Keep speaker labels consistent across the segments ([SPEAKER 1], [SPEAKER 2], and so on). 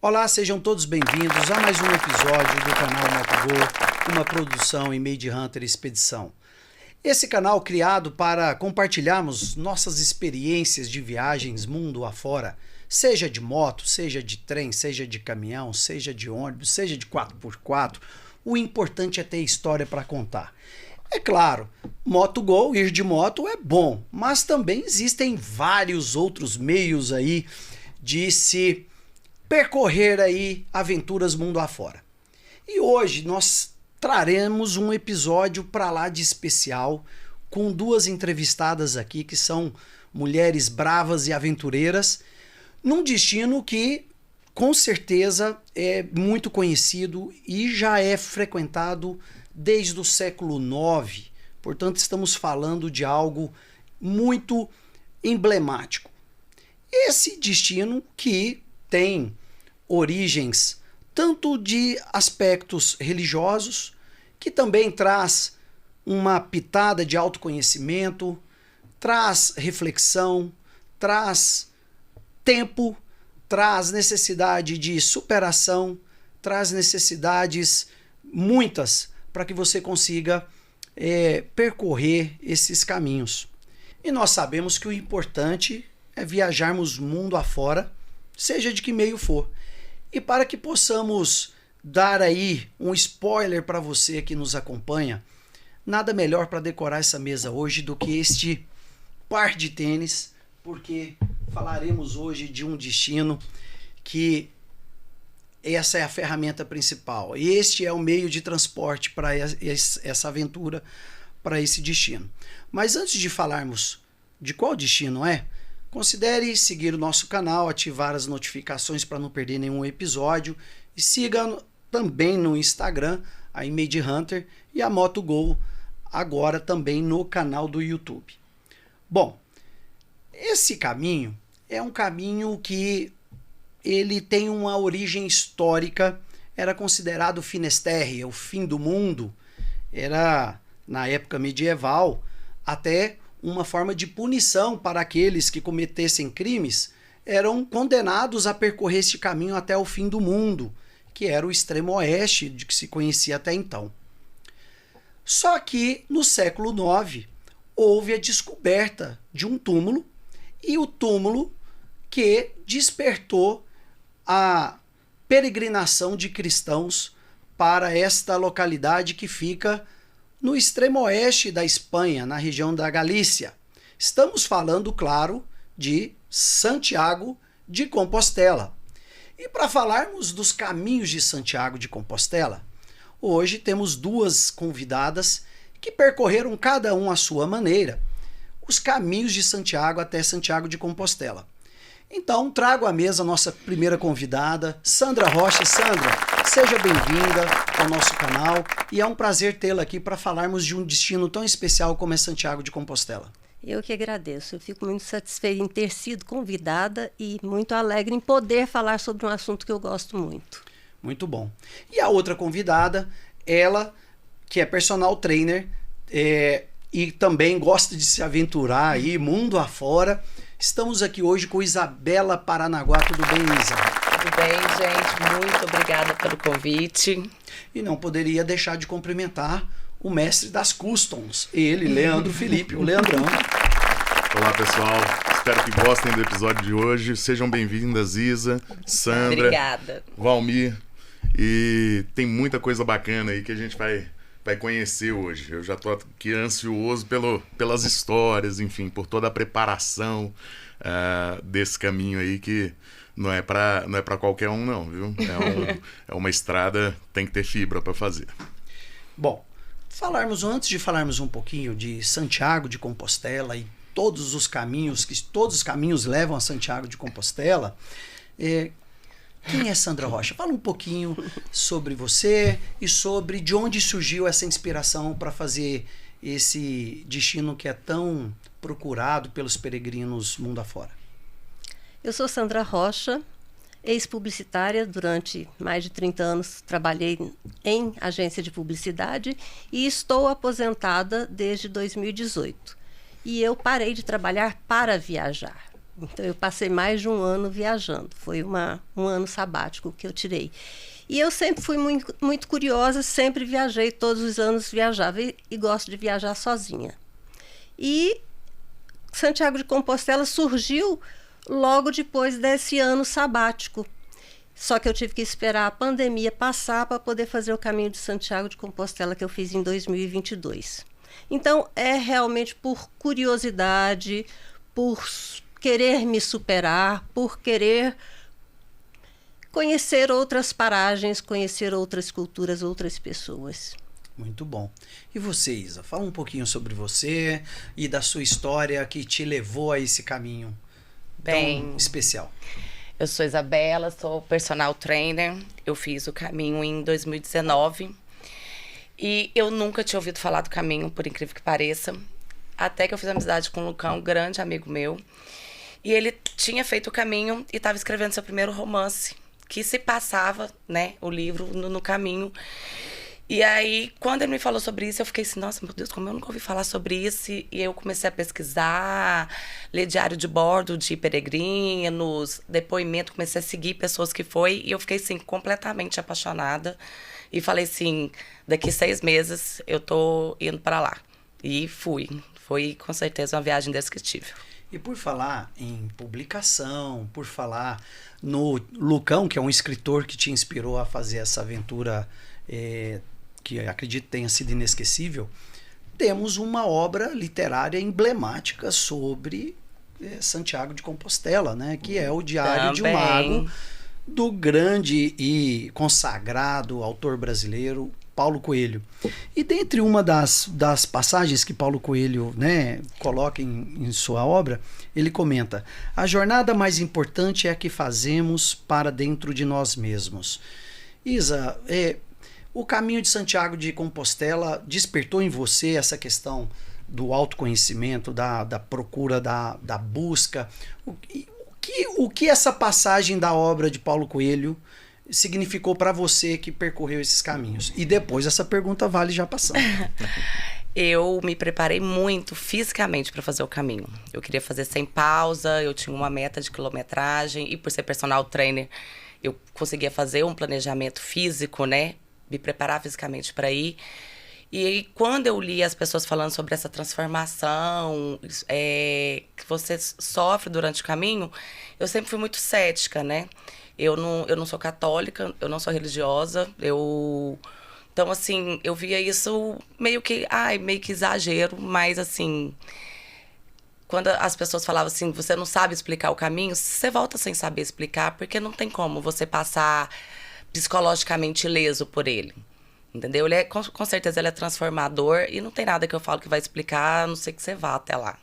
[SPEAKER 1] Olá, sejam todos bem-vindos a mais um episódio do canal MotoGo, uma produção e Made Hunter Expedição. Esse canal criado para compartilharmos nossas experiências de viagens mundo afora, seja de moto, seja de trem, seja de caminhão, seja de ônibus, seja de 4x4, o importante é ter história para contar. É claro, MotoGo, ir de moto é bom, mas também existem vários outros meios aí de se percorrer aí aventuras mundo afora. E hoje nós traremos um episódio para lá de especial com duas entrevistadas aqui que são mulheres bravas e aventureiras num destino que com certeza é muito conhecido e já é frequentado desde o século IX. Portanto, estamos falando de algo muito emblemático. Esse destino que tem origens tanto de aspectos religiosos, que também traz uma pitada de autoconhecimento, traz reflexão, traz tempo, traz necessidade de superação, traz necessidades muitas para que você consiga percorrer esses caminhos. E nós sabemos que o importante é viajarmos mundo afora, seja de que meio for. E para que possamos dar aí um spoiler para você que nos acompanha, nada melhor para decorar essa mesa hoje do que este par de tênis, porque falaremos hoje de um destino que essa é a ferramenta principal. Este é o meio de transporte para essa aventura, para esse destino. Mas antes de falarmos de qual destino é, considere seguir o nosso canal, ativar as notificações para não perder nenhum episódio e siga também no Instagram, a Made Hunter, e a MotoGo agora também no canal do YouTube. Bom, esse caminho é um caminho que ele tem uma origem histórica, era considerado Finisterre, o fim do mundo, era na época medieval até uma forma de punição para aqueles que cometessem crimes, eram condenados a percorrer este caminho até o fim do mundo, que era o extremo oeste de que se conhecia até então. Só que no século IX houve a descoberta de um túmulo, e o túmulo que despertou a peregrinação de cristãos para esta localidade que fica no extremo oeste da Espanha, na região da Galícia. Estamos falando, claro, de Santiago de Compostela. E para falarmos dos caminhos de Santiago de Compostela, hoje temos duas convidadas que percorreram cada um à sua maneira os caminhos de Santiago até Santiago de Compostela. Então, trago à mesa a nossa primeira convidada, Sandra Rocha. Sandra, seja bem-vinda ao nosso canal e é um prazer tê-la aqui para falarmos de um destino tão especial como é Santiago de Compostela.
[SPEAKER 2] Eu que agradeço. Eu fico muito satisfeita em ter sido convidada e muito alegre em poder falar sobre um assunto que eu gosto muito.
[SPEAKER 1] Muito bom. E a outra convidada, ela que é personal trainer e também gosta de se aventurar aí mundo afora. Estamos aqui hoje com Isabela Paranaguá. Tudo bem, Isa?
[SPEAKER 3] Tudo bem, gente. Muito obrigada pelo convite.
[SPEAKER 1] E não poderia deixar de cumprimentar o mestre das customs, ele, Leandro Felipe, o Leandrão.
[SPEAKER 4] Olá, pessoal. Espero que gostem do episódio de hoje. Sejam bem-vindas, Isa, Sandra,
[SPEAKER 3] Obrigada.
[SPEAKER 4] Valmir. E tem muita coisa bacana aí que a gente vai conhecer hoje. Eu já estou aqui ansioso pelas histórias, enfim, por toda a preparação desse caminho aí que não é para qualquer um não, viu? É uma estrada, tem que ter fibra para fazer.
[SPEAKER 1] Bom, antes de falarmos um pouquinho de Santiago de Compostela e todos os caminhos levam a Santiago de Compostela, quem é Sandra Rocha? Fala um pouquinho sobre você e sobre de onde surgiu essa inspiração para fazer esse destino que é tão procurado pelos peregrinos mundo afora.
[SPEAKER 2] Eu sou Sandra Rocha, ex-publicitária. Durante mais de 30 anos trabalhei em agência de publicidade e estou aposentada desde 2018. E eu parei de trabalhar para viajar. Então, eu passei mais de um ano viajando. Foi um ano sabático que eu tirei. E eu sempre fui muito, muito curiosa, sempre viajei, todos os anos viajava e gosto de viajar sozinha. E Santiago de Compostela surgiu logo depois desse ano sabático. Só que eu tive que esperar a pandemia passar para poder fazer o caminho de Santiago de Compostela que eu fiz em 2022. Então, é realmente por curiosidade, por querer me superar, por querer conhecer outras paragens, conhecer outras culturas, outras pessoas.
[SPEAKER 1] Muito bom. E você, Isa? Fala um pouquinho sobre você e da sua história que te levou a esse caminho tão especial.
[SPEAKER 3] Eu sou Isabela, sou personal trainer. Eu fiz o caminho em 2019 e eu nunca tinha ouvido falar do caminho, por incrível que pareça. Até que eu fiz amizade com o Lucão, um grande amigo meu. E ele tinha feito o caminho e estava escrevendo seu primeiro romance, que se passava, né, o livro no caminho. E aí, quando ele me falou sobre isso, eu fiquei assim, nossa, meu Deus, como eu nunca ouvi falar sobre isso. E eu comecei a pesquisar, ler diário de bordo de peregrinos, depoimento, comecei a seguir pessoas que foi. E eu fiquei, assim, completamente apaixonada. E falei assim, daqui 6 meses eu tô indo para lá. E fui. Foi, com certeza, uma viagem indescritível.
[SPEAKER 1] E por falar em publicação, por falar no Lucão, que é um escritor que te inspirou a fazer essa aventura, que acredito tenha sido inesquecível, temos uma obra literária emblemática sobre Santiago de Compostela, né? Que é o Diário de um Mago, do grande e consagrado autor brasileiro Paulo Coelho. E dentre uma das passagens que Paulo Coelho, né, coloca em sua obra, ele comenta: a jornada mais importante é a que fazemos para dentro de nós mesmos. Isa, o caminho de Santiago de Compostela despertou em você essa questão do autoconhecimento, da procura, da busca. O que essa passagem da obra de Paulo Coelho significou para você que percorreu esses caminhos? E depois essa pergunta vale já passando.
[SPEAKER 3] Eu me preparei muito fisicamente para fazer o caminho. Eu queria fazer sem pausa, eu tinha uma meta de quilometragem e por ser personal trainer, eu conseguia fazer um planejamento físico, né? Me preparar fisicamente para ir. E aí, quando eu li as pessoas falando sobre essa transformação que você sofre durante o caminho, eu sempre fui muito cética, né? Eu não sou católica, eu não sou religiosa, Então, assim, eu via isso meio que exagero, mas, assim, quando as pessoas falavam assim, você não sabe explicar o caminho, você volta sem saber explicar, porque não tem como você passar psicologicamente ileso por ele, entendeu? Ele com certeza ele é transformador e não tem nada que eu falo que vai explicar, a não ser que você vá até lá.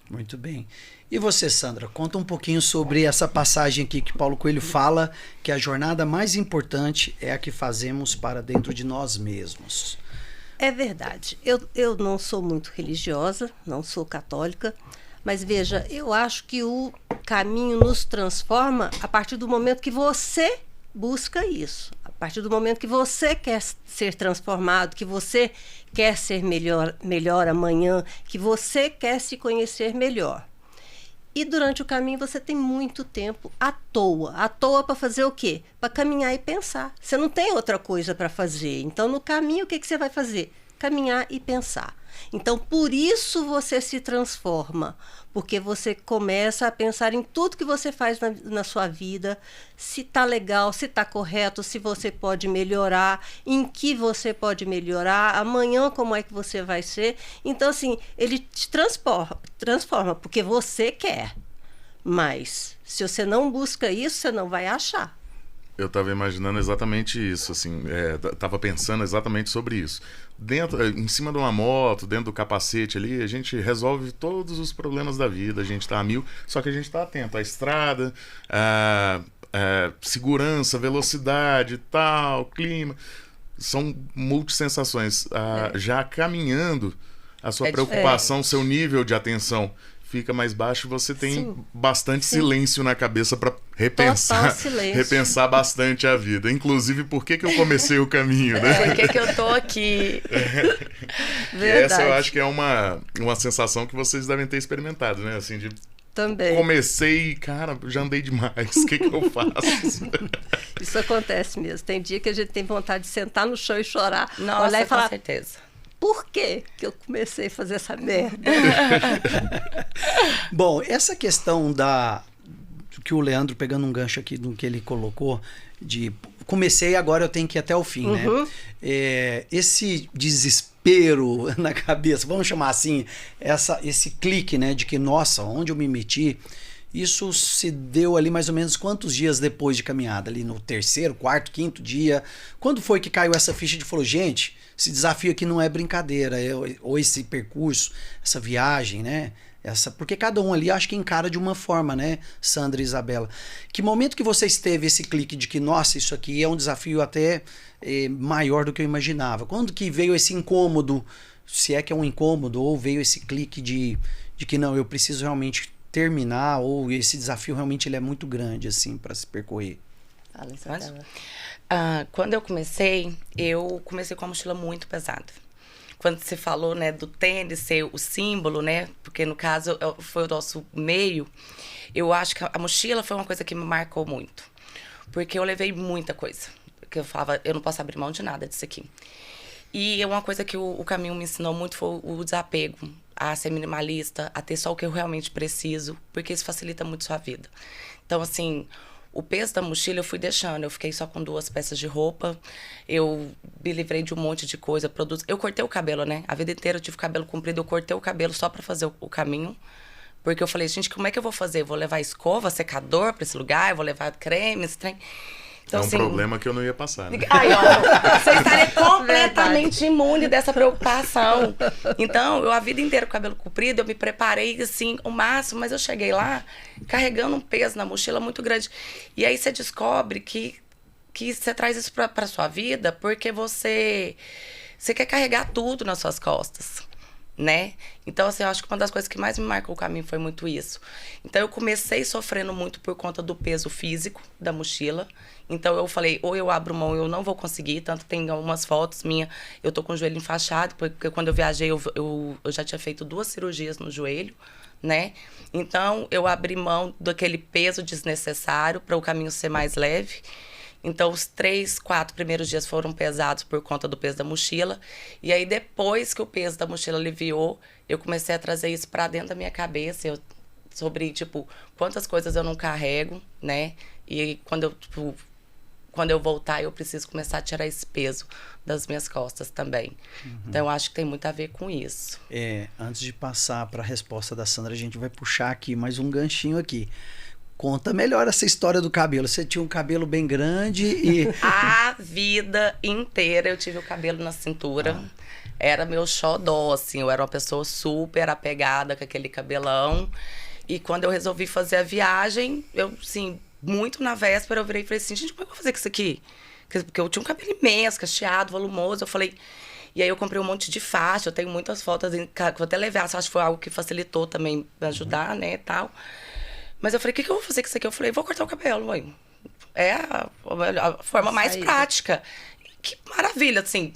[SPEAKER 1] Muito bem. E você, Sandra, conta um pouquinho sobre essa passagem aqui que Paulo Coelho fala, que a jornada mais importante é a que fazemos para dentro de nós mesmos.
[SPEAKER 2] É verdade. Eu não sou muito religiosa, não sou católica, mas veja, eu acho que o caminho nos transforma a partir do momento que você busca isso. A partir do momento que você quer ser transformado, que você quer ser melhor amanhã, que você quer se conhecer melhor. E durante o caminho você tem muito tempo à toa. À toa para fazer o quê? Para caminhar e pensar. Você não tem outra coisa para fazer. Então, no caminho, o que você vai fazer? Caminhar e pensar. Então, por isso você se transforma. Porque você começa a pensar em tudo que você faz na sua vida. Se está legal, se está correto, se você pode melhorar, em que você pode melhorar, amanhã como é que você vai ser. Então, assim, ele te transforma porque você quer. Mas, se você não busca isso, você não vai achar.
[SPEAKER 4] Eu estava imaginando exatamente isso, assim, estava pensando exatamente sobre isso. Em cima de uma moto, dentro do capacete ali, a gente resolve todos os problemas da vida, a gente está a 1000, só que a gente está atento à estrada, segurança, velocidade, tal, clima, são multissensações. Já caminhando, a sua preocupação, seu nível de atenção fica mais baixo, você tem bastante silêncio na cabeça para repensar bastante a vida. Inclusive, por que eu comecei o caminho, né?
[SPEAKER 3] Por que eu tô aqui?
[SPEAKER 4] E essa eu acho que é uma sensação que vocês devem ter experimentado, né? Assim, de
[SPEAKER 2] também.
[SPEAKER 4] comecei e, cara, já andei demais. O que eu faço?
[SPEAKER 2] Isso acontece mesmo. Tem dia que a gente tem vontade de sentar no chão e chorar.
[SPEAKER 3] Nossa,
[SPEAKER 2] olhar e falar,
[SPEAKER 3] com certeza.
[SPEAKER 2] por que eu comecei a fazer essa merda?
[SPEAKER 1] Bom, essa questão que o Leandro, pegando um gancho aqui do que ele colocou, de comecei, agora eu tenho que ir até o fim, né? Esse desespero na cabeça, vamos chamar assim, esse clique, né, de que, nossa, onde eu me meti, isso se deu ali mais ou menos quantos dias depois de caminhada? Ali no terceiro, quarto, quinto dia? Quando foi que caiu essa ficha de falou, gente, esse desafio aqui não é brincadeira, ou esse percurso, essa viagem, né? Porque cada um ali acho que encara de uma forma, né, Sandra e Isabela? Que momento que vocês teve esse clique de que, nossa, isso aqui é um desafio até maior do que eu imaginava? Quando que veio esse incômodo, se é que é um incômodo, ou veio esse clique de que não, eu preciso realmente terminar, ou esse desafio realmente ele é muito grande, assim, para se percorrer?
[SPEAKER 2] Fala, Isabela.
[SPEAKER 3] Quando eu comecei com a mochila muito pesada. Quando você falou, né, do tênis ser o símbolo, né, porque no caso foi o nosso meio, eu acho que a mochila foi uma coisa que me marcou muito. Porque eu levei muita coisa. Porque eu falava, eu não posso abrir mão de nada disso aqui. E uma coisa que o caminho me ensinou muito foi o desapego, a ser minimalista, a ter só o que eu realmente preciso, porque isso facilita muito sua vida. Então, assim, o peso da mochila eu fui deixando, eu fiquei só com 2 peças de roupa, eu me livrei de um monte de coisa, produtos. Eu cortei o cabelo, né? A vida inteira eu tive cabelo comprido, eu cortei o cabelo só pra fazer o caminho. Porque eu falei, gente, como é que eu vou fazer? Eu vou levar escova, secador pra esse lugar, eu vou levar creme, esse trem. Então,
[SPEAKER 4] é um
[SPEAKER 3] assim,
[SPEAKER 4] problema que eu não ia passar, né?
[SPEAKER 3] Aí, ó, você estaria completamente imune dessa preocupação. Então, eu a vida inteira com o cabelo comprido, eu me preparei, assim, o máximo, mas eu cheguei lá carregando um peso na mochila muito grande. E aí você descobre que você traz isso pra sua vida porque você quer carregar tudo nas suas costas, né? Então, assim, eu acho que uma das coisas que mais me marcou o caminho foi muito isso. Então, eu comecei sofrendo muito por conta do peso físico da mochila. Então, eu falei, ou eu abro mão, eu não vou conseguir. Tanto tem algumas fotos minhas, eu tô com o joelho enfaixado, porque quando eu viajei, eu já tinha feito 2 cirurgias no joelho, né? Então, eu abri mão daquele peso desnecessário para o caminho ser mais leve. Então, os 3, 4 primeiros dias foram pesados por conta do peso da mochila. E aí, depois que o peso da mochila aliviou, eu comecei a trazer isso para dentro da minha cabeça. Sobre, tipo, quantas coisas eu não carrego, né? E quando eu voltar, eu preciso começar a tirar esse peso das minhas costas também. Então, eu acho que tem muito a ver com isso.
[SPEAKER 1] Antes de passar para a resposta da Sandra, a gente vai puxar aqui mais um ganchinho aqui. Conta melhor essa história do cabelo. Você tinha um cabelo bem grande e...
[SPEAKER 3] A vida inteira eu tive o cabelo na cintura. Era meu xodó, assim. Eu era uma pessoa super apegada com aquele cabelão. E quando eu resolvi fazer a viagem, eu, assim, muito na véspera, eu virei e falei assim, gente, como é que eu vou fazer com isso aqui? Porque eu tinha um cabelo imenso, cacheado, volumoso. Eu falei... E aí eu comprei um monte de faixa. Eu tenho muitas fotos que eu até levei. Acho que foi algo que facilitou também me ajudar, né, e tal. Mas eu falei, o que eu vou fazer com isso aqui? Eu falei, vou cortar o cabelo, mãe. É a forma mais prática. Que maravilha, assim.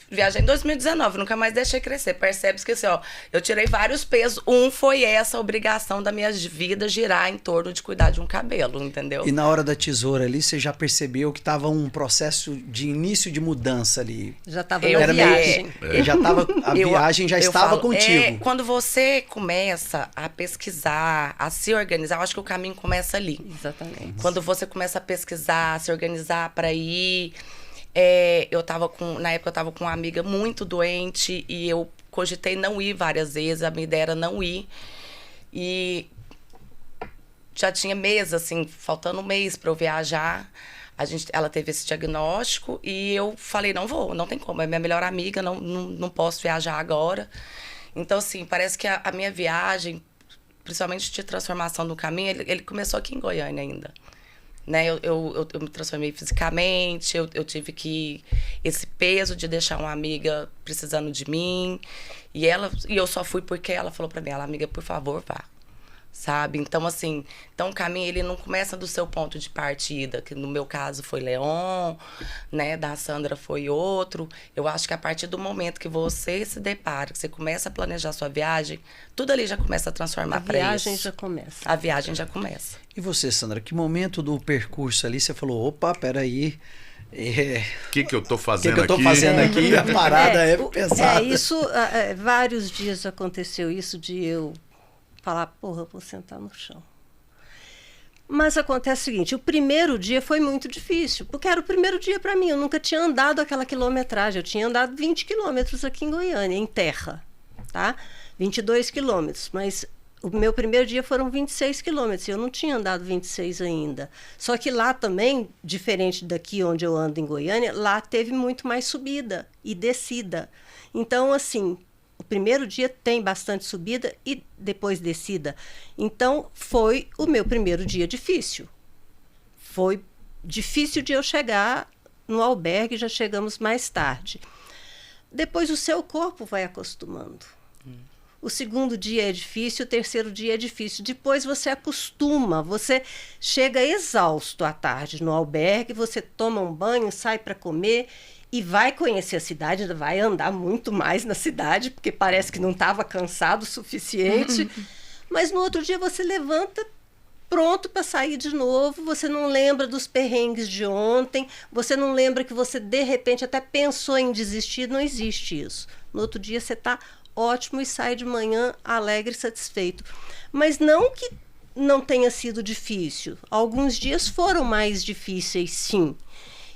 [SPEAKER 3] Viajei em 2019, nunca mais deixei crescer. Percebe que assim, ó, eu tirei vários pesos. Um foi essa obrigação da minha vida girar em torno de cuidar de um cabelo, entendeu?
[SPEAKER 1] E na hora da tesoura ali, você já percebeu que estava um processo de início de mudança ali?
[SPEAKER 2] Já estava na viagem.
[SPEAKER 1] A viagem já estava contigo.
[SPEAKER 3] Quando você começa a pesquisar, a se organizar, eu acho que o caminho começa ali.
[SPEAKER 2] Exatamente.
[SPEAKER 3] Quando você começa a pesquisar, a se organizar para ir... na época eu tava com uma amiga muito doente e eu cogitei não ir várias vezes, a minha ideia era não ir. E já tinha mês, assim, faltando um mês para eu viajar. Ela teve esse diagnóstico e eu falei, não vou, não tem como, é minha melhor amiga, não posso viajar agora. Então, assim, parece que a minha viagem, principalmente de transformação do caminho, ele começou aqui em Goiânia ainda. Né, eu me transformei fisicamente, eu tive esse peso de deixar uma amiga precisando de mim. E eu só fui porque ela falou pra mim, amiga, por favor, vá. sabe? Então, assim, o caminho, ele não começa do seu ponto de partida, que no meu caso foi Leon, né? Da Sandra foi outro. Eu acho que a partir do momento que você se depara, que você começa a planejar sua viagem, tudo ali já começa a transformar para isso.
[SPEAKER 2] A viagem já começa.
[SPEAKER 3] A viagem já começa.
[SPEAKER 1] E você, Sandra, que momento do percurso ali você falou, opa, peraí...
[SPEAKER 4] O que eu tô fazendo aqui?
[SPEAKER 1] O que eu tô fazendo aqui? A parada é pesada.
[SPEAKER 2] Isso, vários dias aconteceu isso de eu falar, porra, vou sentar no chão. Mas acontece o seguinte, o primeiro dia foi muito difícil, porque era o primeiro dia para mim, eu nunca tinha andado aquela quilometragem, eu tinha andado 20 quilômetros aqui em Goiânia, em terra, tá? 22 quilômetros, mas o meu primeiro dia foram 26 quilômetros, eu não tinha andado 26 ainda. Só que lá também, diferente daqui onde eu ando em Goiânia, lá teve muito mais subida e descida. Então, assim, o primeiro dia tem bastante subida e depois descida. Então, foi o meu primeiro dia difícil. Foi difícil de eu chegar no albergue, já chegamos mais tarde. Depois o seu corpo vai acostumando. O segundo dia é difícil, o terceiro dia é difícil. Depois você acostuma, você chega exausto à tarde no albergue, você toma um banho, sai para comer e vai conhecer a cidade, vai andar muito mais na cidade, porque parece que não estava cansado o suficiente. Mas no outro dia você levanta pronto para sair de novo, você não lembra dos perrengues de ontem, você não lembra que você de repente até pensou em desistir, não existe isso. No outro dia você está ótimo e sai de manhã alegre e satisfeito. Mas não que não tenha sido difícil. Alguns dias foram mais difíceis, sim.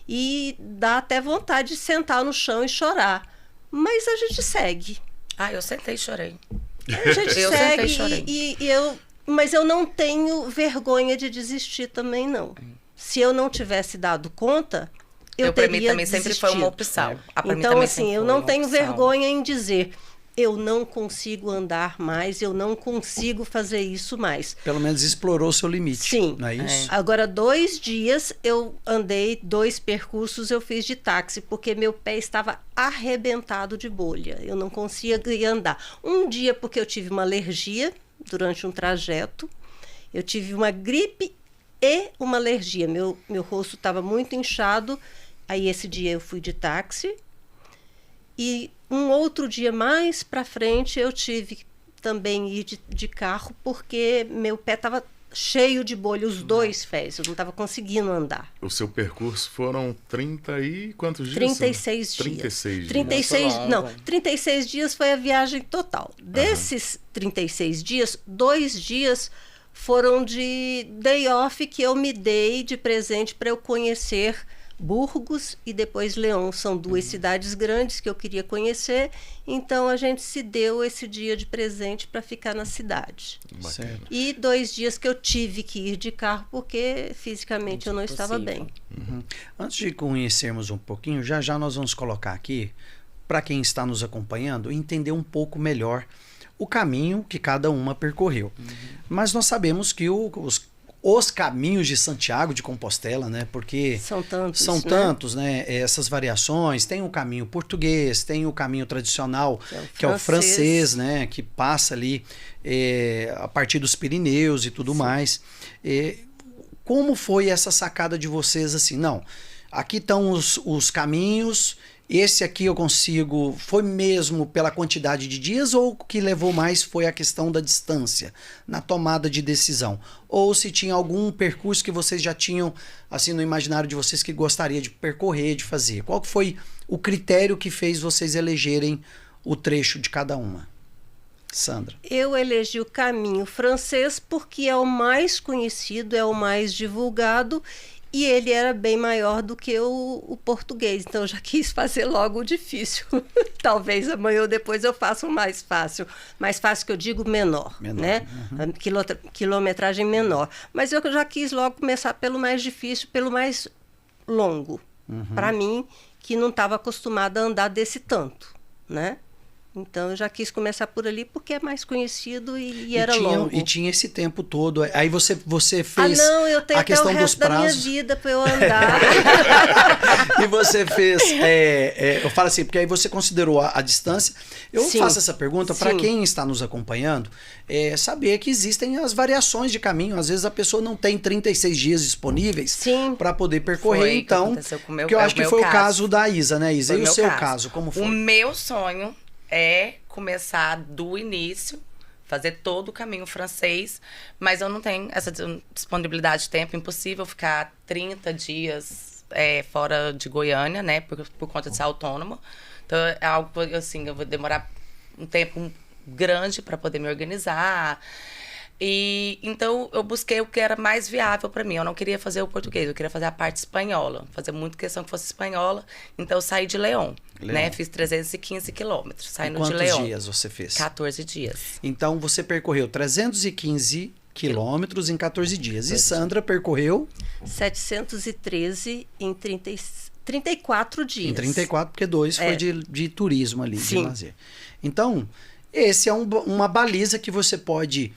[SPEAKER 2] E dá até vontade de sentar no chão e chorar. Mas a gente segue.
[SPEAKER 3] Ah, eu sentei e chorei.
[SPEAKER 2] A gente
[SPEAKER 3] Eu
[SPEAKER 2] segue
[SPEAKER 3] sentei e chorei.
[SPEAKER 2] mas eu não tenho vergonha de desistir também, não. Se eu não tivesse dado conta, eu
[SPEAKER 3] pra
[SPEAKER 2] teria
[SPEAKER 3] mim também sempre foi uma
[SPEAKER 2] desistido.
[SPEAKER 3] opção. Pra mim
[SPEAKER 2] Então,
[SPEAKER 3] também
[SPEAKER 2] assim,
[SPEAKER 3] sempre
[SPEAKER 2] eu
[SPEAKER 3] foi
[SPEAKER 2] não
[SPEAKER 3] uma
[SPEAKER 2] tenho
[SPEAKER 3] opção.
[SPEAKER 2] vergonha em dizer, eu não consigo andar mais, eu não consigo fazer isso mais.
[SPEAKER 1] Pelo menos explorou o seu limite.
[SPEAKER 2] Sim.
[SPEAKER 1] Não é isso?
[SPEAKER 2] Agora, 2 dias eu andei, 2 percursos eu fiz de táxi, porque meu pé estava arrebentado de bolha. Eu não conseguia andar. Um dia porque eu tive uma alergia durante um trajeto, eu tive uma gripe e uma alergia. Meu rosto estava muito inchado, aí esse dia eu fui de táxi. E um outro dia mais para frente eu tive também ir de carro, porque meu pé estava cheio de bolha, os 2 pés, eu não estava conseguindo andar.
[SPEAKER 4] O seu percurso foram 30 e quantos dias?
[SPEAKER 2] 36 dias.
[SPEAKER 4] 36 dias.
[SPEAKER 2] 36,
[SPEAKER 3] Nossa,
[SPEAKER 2] não,
[SPEAKER 3] longo.
[SPEAKER 2] 36 dias foi a viagem total. Desses 36 dias, 2 dias foram de day off que eu me dei de presente para eu conhecer Burgos e depois León. São 2 cidades grandes que eu queria conhecer, então a gente se deu esse dia de presente para ficar na cidade.
[SPEAKER 1] Certo.
[SPEAKER 2] E 2 dias que eu tive que ir de carro porque fisicamente eu não estava bem.
[SPEAKER 1] Antes de conhecermos um pouquinho, já já nós vamos colocar aqui, para quem está nos acompanhando, entender um pouco melhor o caminho que cada uma percorreu. Mas nós sabemos que os caminhos de Santiago de Compostela, né? Porque
[SPEAKER 2] São
[SPEAKER 1] tantos, né? Essas variações. Tem o caminho português, tem o caminho tradicional, que é o francês, né? Que passa ali a partir dos Pirineus e tudo mais. Como foi essa sacada de vocês assim? Não, aqui estão os caminhos. Esse aqui eu consigo, foi mesmo pela quantidade de dias ou o que levou mais foi a questão da distância na tomada de decisão? Ou se tinha algum percurso que vocês já tinham assim no imaginário de vocês que gostaria de percorrer, de fazer? Qual que foi o critério que fez vocês elegerem o trecho de cada uma? Sandra.
[SPEAKER 2] Eu elegi o caminho francês porque é o mais conhecido, é o mais divulgado. E ele era bem maior do que o português, então eu já quis fazer logo o difícil. Talvez amanhã ou depois eu faça o mais fácil. Mais fácil que eu digo menor, né? Quilometragem menor. Mas eu já quis logo começar pelo mais difícil, pelo mais longo. Para mim, que não estava acostumada a andar desse tanto, né? Então eu já quis começar por ali porque é mais conhecido e era
[SPEAKER 1] tinha,
[SPEAKER 2] longo.
[SPEAKER 1] E tinha esse tempo todo. Aí você fez
[SPEAKER 2] não, eu tenho
[SPEAKER 1] a
[SPEAKER 2] até
[SPEAKER 1] questão
[SPEAKER 2] o
[SPEAKER 1] dos
[SPEAKER 2] resto da minha
[SPEAKER 1] prazos.
[SPEAKER 2] vida para eu andar.
[SPEAKER 1] E você fez. Eu falo assim, porque aí você considerou a distância. Eu
[SPEAKER 2] Sim.
[SPEAKER 1] faço essa pergunta para
[SPEAKER 2] Sim.
[SPEAKER 1] quem está nos acompanhando, saber que existem as variações de caminho. Às vezes a pessoa não tem 36 dias disponíveis
[SPEAKER 2] Sim.
[SPEAKER 1] para poder percorrer.
[SPEAKER 3] Foi o que
[SPEAKER 1] Então,
[SPEAKER 3] aconteceu com o meu-
[SPEAKER 1] que eu acho
[SPEAKER 3] o
[SPEAKER 1] que
[SPEAKER 3] meu
[SPEAKER 1] foi o
[SPEAKER 3] caso.
[SPEAKER 1] caso da Isa, né, Isa?
[SPEAKER 3] Foi
[SPEAKER 1] E o
[SPEAKER 3] meu
[SPEAKER 1] seu caso, como foi?
[SPEAKER 3] O meu sonho é começar do início, fazer todo o caminho francês, mas eu não tenho essa disponibilidade de tempo, impossível ficar 30 dias fora de Goiânia, né, por conta de ser autônoma. Então é algo assim, eu vou demorar um tempo grande para poder me organizar. E então eu busquei o que era mais viável para mim. Eu não queria fazer o português, eu queria fazer a parte espanhola, fazer muito questão que fosse espanhola. Então eu saí de León, né? Fiz 315 quilômetros, saindo de León.
[SPEAKER 1] Quantos dias você fez?
[SPEAKER 3] 14 dias.
[SPEAKER 1] Então você percorreu 315 quilômetros em 14 dias. E Sandra percorreu
[SPEAKER 2] 713 em 34 dias.
[SPEAKER 1] em 34, porque 2 foi de turismo ali, de
[SPEAKER 2] Sim.
[SPEAKER 1] lazer. Então, esse é uma baliza que você pode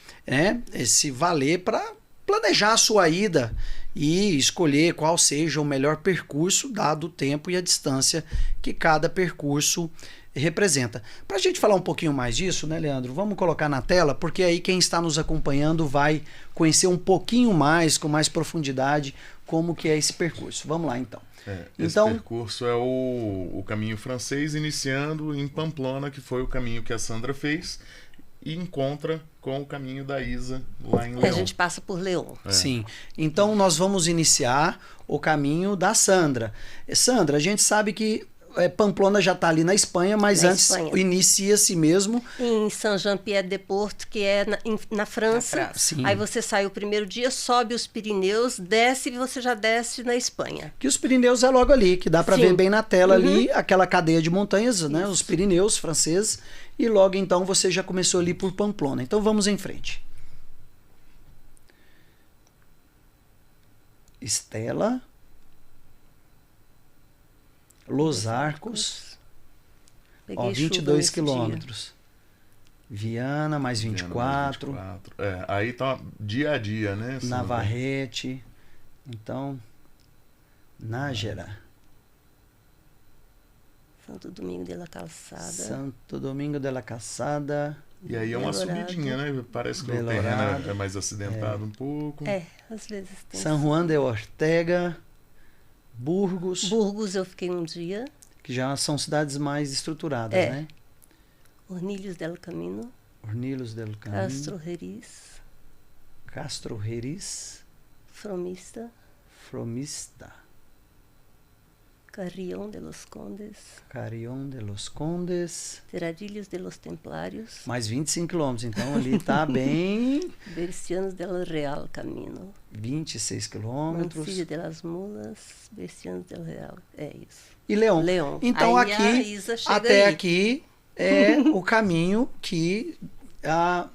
[SPEAKER 1] se valer para planejar a sua ida e escolher qual seja o melhor percurso, dado o tempo e a distância que cada percurso representa. Para a gente falar um pouquinho mais disso, né, Leandro? Vamos colocar na tela, porque aí quem está nos acompanhando vai conhecer um pouquinho mais, com mais profundidade, como que é esse percurso. Vamos lá, então.
[SPEAKER 4] Esse percurso é o caminho francês, iniciando em Pamplona, que foi o caminho que a Sandra fez, e encontra com o caminho da Isa lá em León.
[SPEAKER 2] A gente passa por León.
[SPEAKER 1] Sim. Então nós vamos iniciar o caminho da Sandra. Sandra, a gente sabe que Pamplona já está ali na Espanha, mas antes inicia-se mesmo
[SPEAKER 2] em Saint-Jean-Pied-de-Port, que é na França.
[SPEAKER 1] Sim.
[SPEAKER 2] Aí você sai o primeiro dia, sobe os Pirineus, desce e você já desce na Espanha.
[SPEAKER 1] Que os Pirineus é logo ali, que dá para
[SPEAKER 2] Sim.
[SPEAKER 1] ver bem na tela ali, aquela cadeia de montanhas, né? Os Pirineus franceses. E logo então você já começou ali por Pamplona. Então vamos em frente. Estela. Los Arcos.
[SPEAKER 2] Peguei
[SPEAKER 1] 22
[SPEAKER 2] chuva nesse
[SPEAKER 1] quilômetros. Viana, mais 24.
[SPEAKER 4] Aí tá dia a dia, né?
[SPEAKER 1] Navarrete. Então, Nájera.
[SPEAKER 2] Santo Domingo de la Calçada.
[SPEAKER 1] Santo Domingo de la Calçada.
[SPEAKER 4] E aí é uma subidinha, né? Parece que o terreno é mais acidentado um pouco.
[SPEAKER 2] Às vezes tem.
[SPEAKER 1] San Juan de Ortega. Burgos.
[SPEAKER 2] Burgos eu fiquei um dia.
[SPEAKER 1] Que já são cidades mais estruturadas, né?
[SPEAKER 2] Ornillos del Camino.
[SPEAKER 1] Ornillos del Camino.
[SPEAKER 2] Castro Reris.
[SPEAKER 1] Fromista.
[SPEAKER 2] Carrión de los Condes. Terradillos de los Templários.
[SPEAKER 1] Mais 25 quilômetros, então ali tá bem.
[SPEAKER 2] Bercianos del Real Camino.
[SPEAKER 1] 26 quilômetros.
[SPEAKER 2] Mancilla de las Mulas. Bercianos del Real. É isso.
[SPEAKER 1] E León. Então
[SPEAKER 2] aí
[SPEAKER 1] aqui,
[SPEAKER 2] a Isa chega
[SPEAKER 1] até
[SPEAKER 2] aí.
[SPEAKER 1] aqui é o caminho que a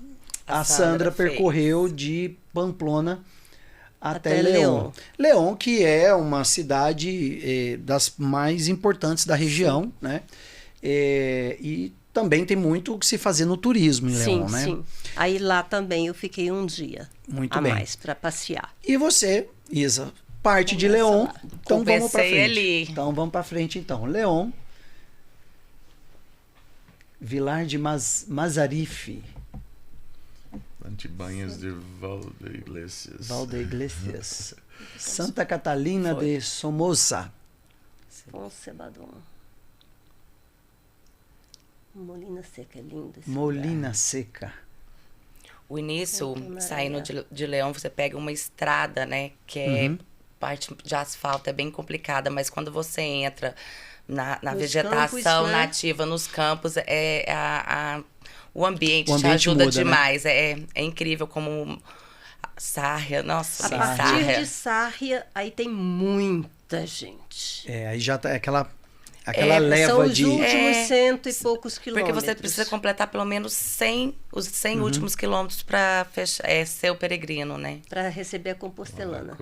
[SPEAKER 1] Sandra percorreu de Pamplona até León. León, que é uma cidade das mais importantes da região, né? E também tem muito o que se fazer no turismo em León, né?
[SPEAKER 2] Sim. Aí lá também eu fiquei um dia
[SPEAKER 1] Muito
[SPEAKER 2] a
[SPEAKER 1] bem.
[SPEAKER 2] mais para passear.
[SPEAKER 1] E você, Isa, parte de León. Então vamos para frente.
[SPEAKER 3] Ali.
[SPEAKER 1] Então vamos para frente então. León. Vilar de Mazarife.
[SPEAKER 4] Antibanhas de
[SPEAKER 1] Valdeiglesias. Santa Catalina de Somoza.
[SPEAKER 2] Sebadon. Molina Seca, é lindo esse
[SPEAKER 1] Molina Seca.
[SPEAKER 3] O início, saindo de León, você pega uma estrada, né? Que é parte de asfalto, é bem complicada, mas quando você entra na vegetação
[SPEAKER 2] campos, né?
[SPEAKER 3] nativa, nos campos, o ambiente te
[SPEAKER 1] ambiente
[SPEAKER 3] ajuda
[SPEAKER 1] muda,
[SPEAKER 3] demais. Né? É incrível como Sárria, nossa,
[SPEAKER 2] A
[SPEAKER 3] tem
[SPEAKER 2] partir
[SPEAKER 3] Sárria.
[SPEAKER 2] de Sárria, aí tem muita gente.
[SPEAKER 1] Aí já tá aquela leva
[SPEAKER 2] são os
[SPEAKER 1] de...
[SPEAKER 2] últimos 100 e poucos quilômetros.
[SPEAKER 3] Porque você precisa completar pelo menos 100, os 100 últimos quilômetros para ser o peregrino, né?
[SPEAKER 2] Para receber a compostelana.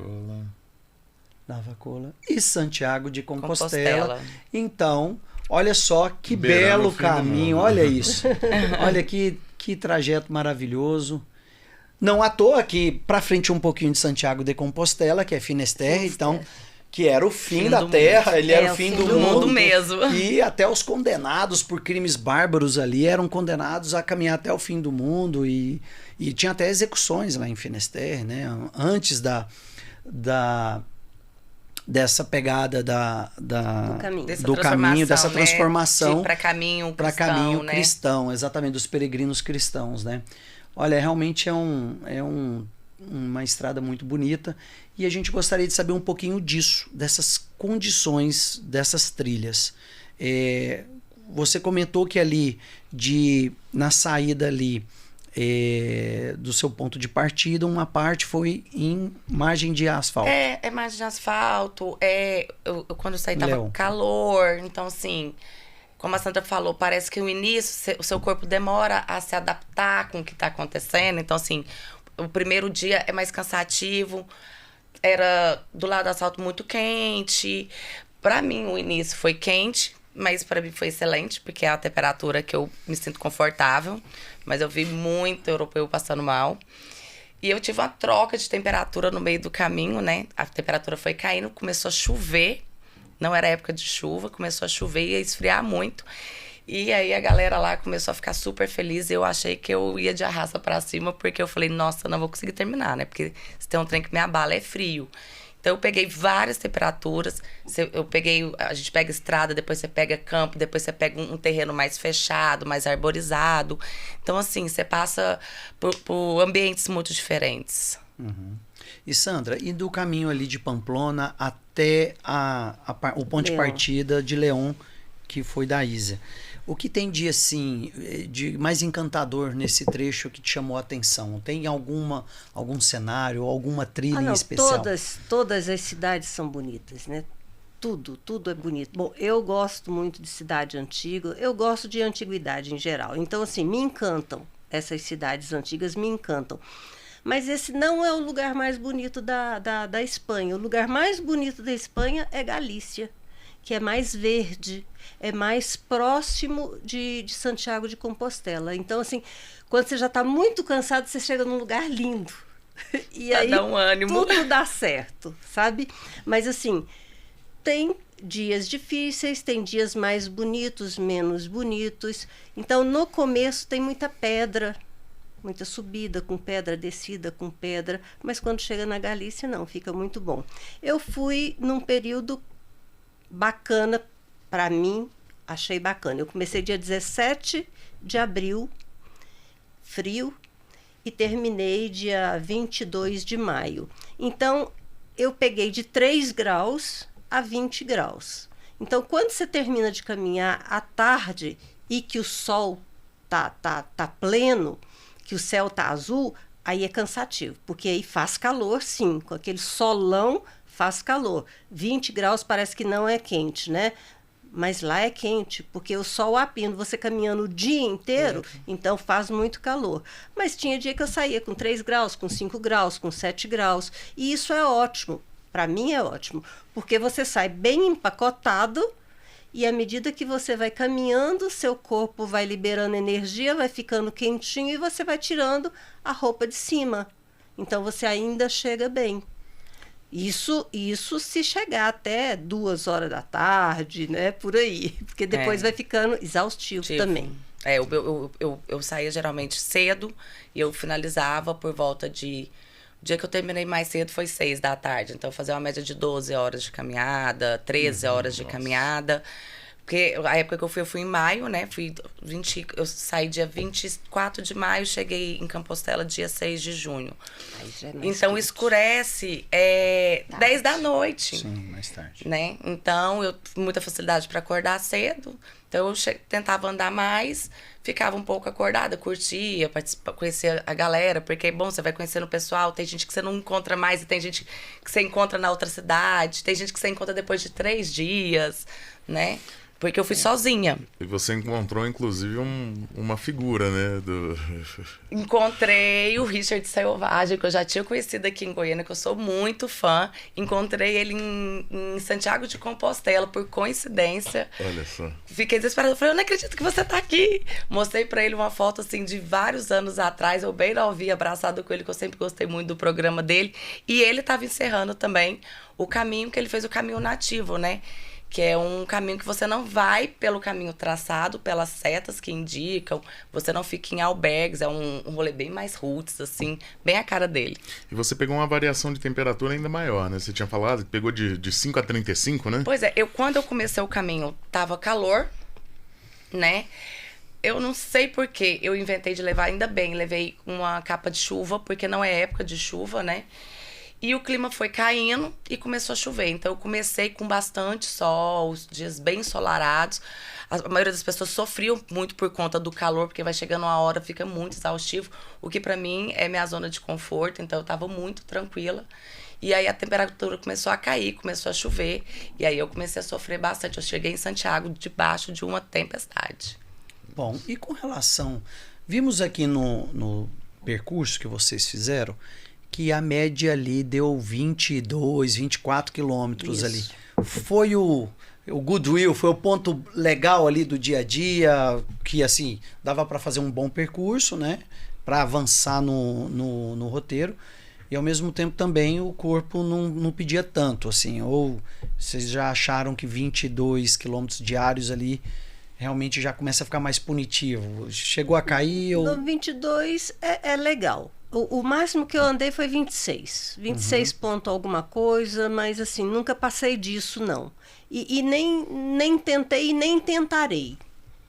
[SPEAKER 1] Lavacola e Santiago de Compostela. Então, Olha só que
[SPEAKER 4] Beirando
[SPEAKER 1] belo
[SPEAKER 4] o fim do
[SPEAKER 1] caminho,
[SPEAKER 4] mundo.
[SPEAKER 1] olha isso. Olha que trajeto maravilhoso. Não à toa que para frente um pouquinho de Santiago de Compostela, que é Finisterre, então, que era o fim da
[SPEAKER 3] do
[SPEAKER 1] terra,
[SPEAKER 3] mundo.
[SPEAKER 1] ele era o fim do mundo
[SPEAKER 3] mesmo.
[SPEAKER 1] E até os condenados por crimes bárbaros ali eram condenados a caminhar até o fim do mundo e tinha até execuções lá em Finisterre, né? Antes dessa pegada do caminho, dessa transformação,
[SPEAKER 3] né? Para caminho cristão,
[SPEAKER 1] para caminho
[SPEAKER 3] né?
[SPEAKER 1] cristão, exatamente, dos peregrinos cristãos, né? Olha, realmente é uma estrada muito bonita e a gente gostaria de saber um pouquinho disso, dessas condições dessas trilhas. Você comentou que ali, na saída ali, do seu ponto de partida, uma parte foi em margem de asfalto.
[SPEAKER 3] É margem de asfalto. Quando eu saí tava
[SPEAKER 1] Leão.
[SPEAKER 3] calor. Então, assim, como a Sandra falou, parece que no início o seu corpo demora a se adaptar com o que está acontecendo. Então, assim, o primeiro dia é mais cansativo. Era do lado do asfalto muito quente. Para mim, o início foi quente, mas para mim foi excelente, porque é a temperatura que eu me sinto confortável. Mas eu vi muito europeu passando mal. E eu tive uma troca de temperatura no meio do caminho, né? A temperatura foi caindo, começou a chover. Não era época de chuva, começou a chover e a esfriar muito. E aí a galera lá começou a ficar super feliz. E eu achei que eu ia de arrasta pra cima, porque eu falei, nossa, não vou conseguir terminar, né? Porque se tem um trem que me abala, é frio. Então eu peguei várias temperaturas. A gente pega estrada, depois você pega campo, depois você pega um terreno mais fechado, mais arborizado. Então, assim, você passa por ambientes muito diferentes.
[SPEAKER 1] Uhum. E Sandra, e do caminho ali de Pamplona até o ponto de partida de León, que foi da Isa? O que tem de assim, de mais encantador nesse trecho que te chamou a atenção? Tem algum cenário, alguma trilha em especial?
[SPEAKER 2] Todas as cidades são bonitas, né? Tudo é bonito. Bom, eu gosto muito de cidade antiga, eu gosto de antiguidade em geral. Então, assim, me encantam. Essas cidades antigas me encantam. Mas esse não é o lugar mais bonito da Espanha. O lugar mais bonito da Espanha é Galícia, que é mais verde, é mais próximo de Santiago de Compostela. Então, assim, quando você já está muito cansado, você chega num lugar lindo. E aí
[SPEAKER 3] dá um ânimo.
[SPEAKER 2] Tudo dá certo, sabe? Mas, assim, tem dias difíceis, tem dias mais bonitos, menos bonitos. Então, no começo tem muita pedra, muita subida com pedra, descida com pedra. Mas quando chega na Galícia, não, fica muito bom. Eu fui num período bacana, para mim, achei bacana. Eu comecei dia 17 de abril, frio, e terminei dia 22 de maio. Então, eu peguei de 3 graus a 20 graus. Então, quando você termina de caminhar à tarde e que o sol tá pleno, que o céu tá azul, aí é cansativo, porque aí faz calor, sim, com aquele solão faz calor. 20 graus parece que não é quente, né? Mas lá é quente, porque o sol a pino, você caminhando o dia inteiro, então faz muito calor. Mas tinha dia que eu saía com 3 graus, com 5 graus, com 7 graus. E isso é ótimo, para mim é ótimo, porque você sai bem empacotado e à medida que você vai caminhando, seu corpo vai liberando energia, vai ficando quentinho e você vai tirando a roupa de cima. Então você ainda chega bem. Isso se chegar até 2 horas da tarde, né? Por aí. Porque depois vai ficando exaustivo também.
[SPEAKER 3] Eu saía geralmente cedo e eu finalizava por volta de... O dia que eu terminei mais cedo foi 6 da tarde. Então, eu fazia uma média de 12 horas de caminhada, 13 horas de caminhada. Porque a época que eu fui em maio, né? Eu saí dia 24 de maio, cheguei em Compostela dia 6 de junho. Então, quente. Escurece 10 da noite.
[SPEAKER 1] Sim, mais tarde.
[SPEAKER 3] Né? Então, eu muita facilidade para acordar cedo. Então eu tentava andar mais, ficava um pouco acordada, curtia, conhecia a galera, porque, bom, você vai conhecendo o pessoal, tem gente que você não encontra mais e tem gente que você encontra na outra cidade, tem gente que você encontra depois de 3 dias, né? Porque eu fui sozinha.
[SPEAKER 4] E você encontrou, inclusive, uma figura, né?
[SPEAKER 3] Encontrei o Richard Selvagem, que eu já tinha conhecido aqui em Goiânia, que eu sou muito fã. Encontrei ele em Santiago de Compostela, por coincidência.
[SPEAKER 4] Olha só.
[SPEAKER 3] Fiquei desesperada. Falei, eu não acredito que você tá aqui. Mostrei pra ele uma foto, assim, de vários anos atrás. Eu bem novinha, abraçado com ele, que eu sempre gostei muito do programa dele. E ele tava encerrando também o caminho que ele fez, o caminho nativo, né? Que é um caminho que você não vai pelo caminho traçado, pelas setas que indicam, você não fica em albergues, é um rolê bem mais roots, assim, bem a cara dele.
[SPEAKER 4] E você pegou uma variação de temperatura ainda maior, né? Você tinha falado que pegou de 5 a 35, né?
[SPEAKER 3] Pois é, quando eu comecei o caminho, tava calor, né? Eu não sei porquê, eu inventei de levar, ainda bem, levei uma capa de chuva, porque não é época de chuva, né? E o clima foi caindo e começou a chover. Então, eu comecei com bastante sol, os dias bem ensolarados. A maioria das pessoas sofriam muito por conta do calor, porque vai chegando uma hora, fica muito exaustivo. O que, pra mim, é minha zona de conforto. Então, eu tava muito tranquila. E aí, a temperatura começou a cair, começou a chover. E aí, eu comecei a sofrer bastante. Eu cheguei em Santiago debaixo de uma tempestade.
[SPEAKER 1] Bom, e com relação... Vimos aqui no percurso que vocês fizeram que a média ali deu 22, 24 quilômetros ali. Foi o goodwill, foi o ponto legal ali do dia a dia, que assim, dava para fazer um bom percurso, né? Para avançar no roteiro. E ao mesmo tempo também o corpo não pedia tanto, assim. Ou vocês já acharam que 22 quilômetros diários ali realmente já começa a ficar mais punitivo? Chegou a cair? Ou...
[SPEAKER 2] No 22 é legal. O máximo que eu andei foi 26. 26 ponto alguma coisa, mas assim, nunca passei disso, não. E nem tentei e nem tentarei.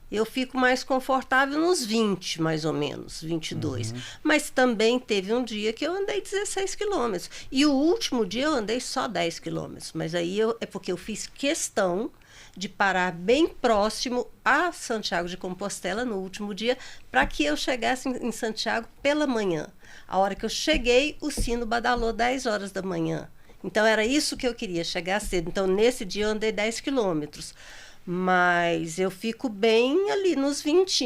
[SPEAKER 2] Eu fico mais confortável nos 20, mais ou menos, 22. Mas também teve um dia que eu andei 16 quilômetros. E o último dia eu andei só 10 quilômetros. Mas aí é porque eu fiz questão de parar bem próximo a Santiago de Compostela no último dia, para que eu chegasse em Santiago pela manhã. A hora que eu cheguei, o sino badalou 10 horas da manhã. Então, era isso que eu queria, chegar cedo. Então, nesse dia, eu andei 10 quilômetros. Mas eu fico bem ali nos 20.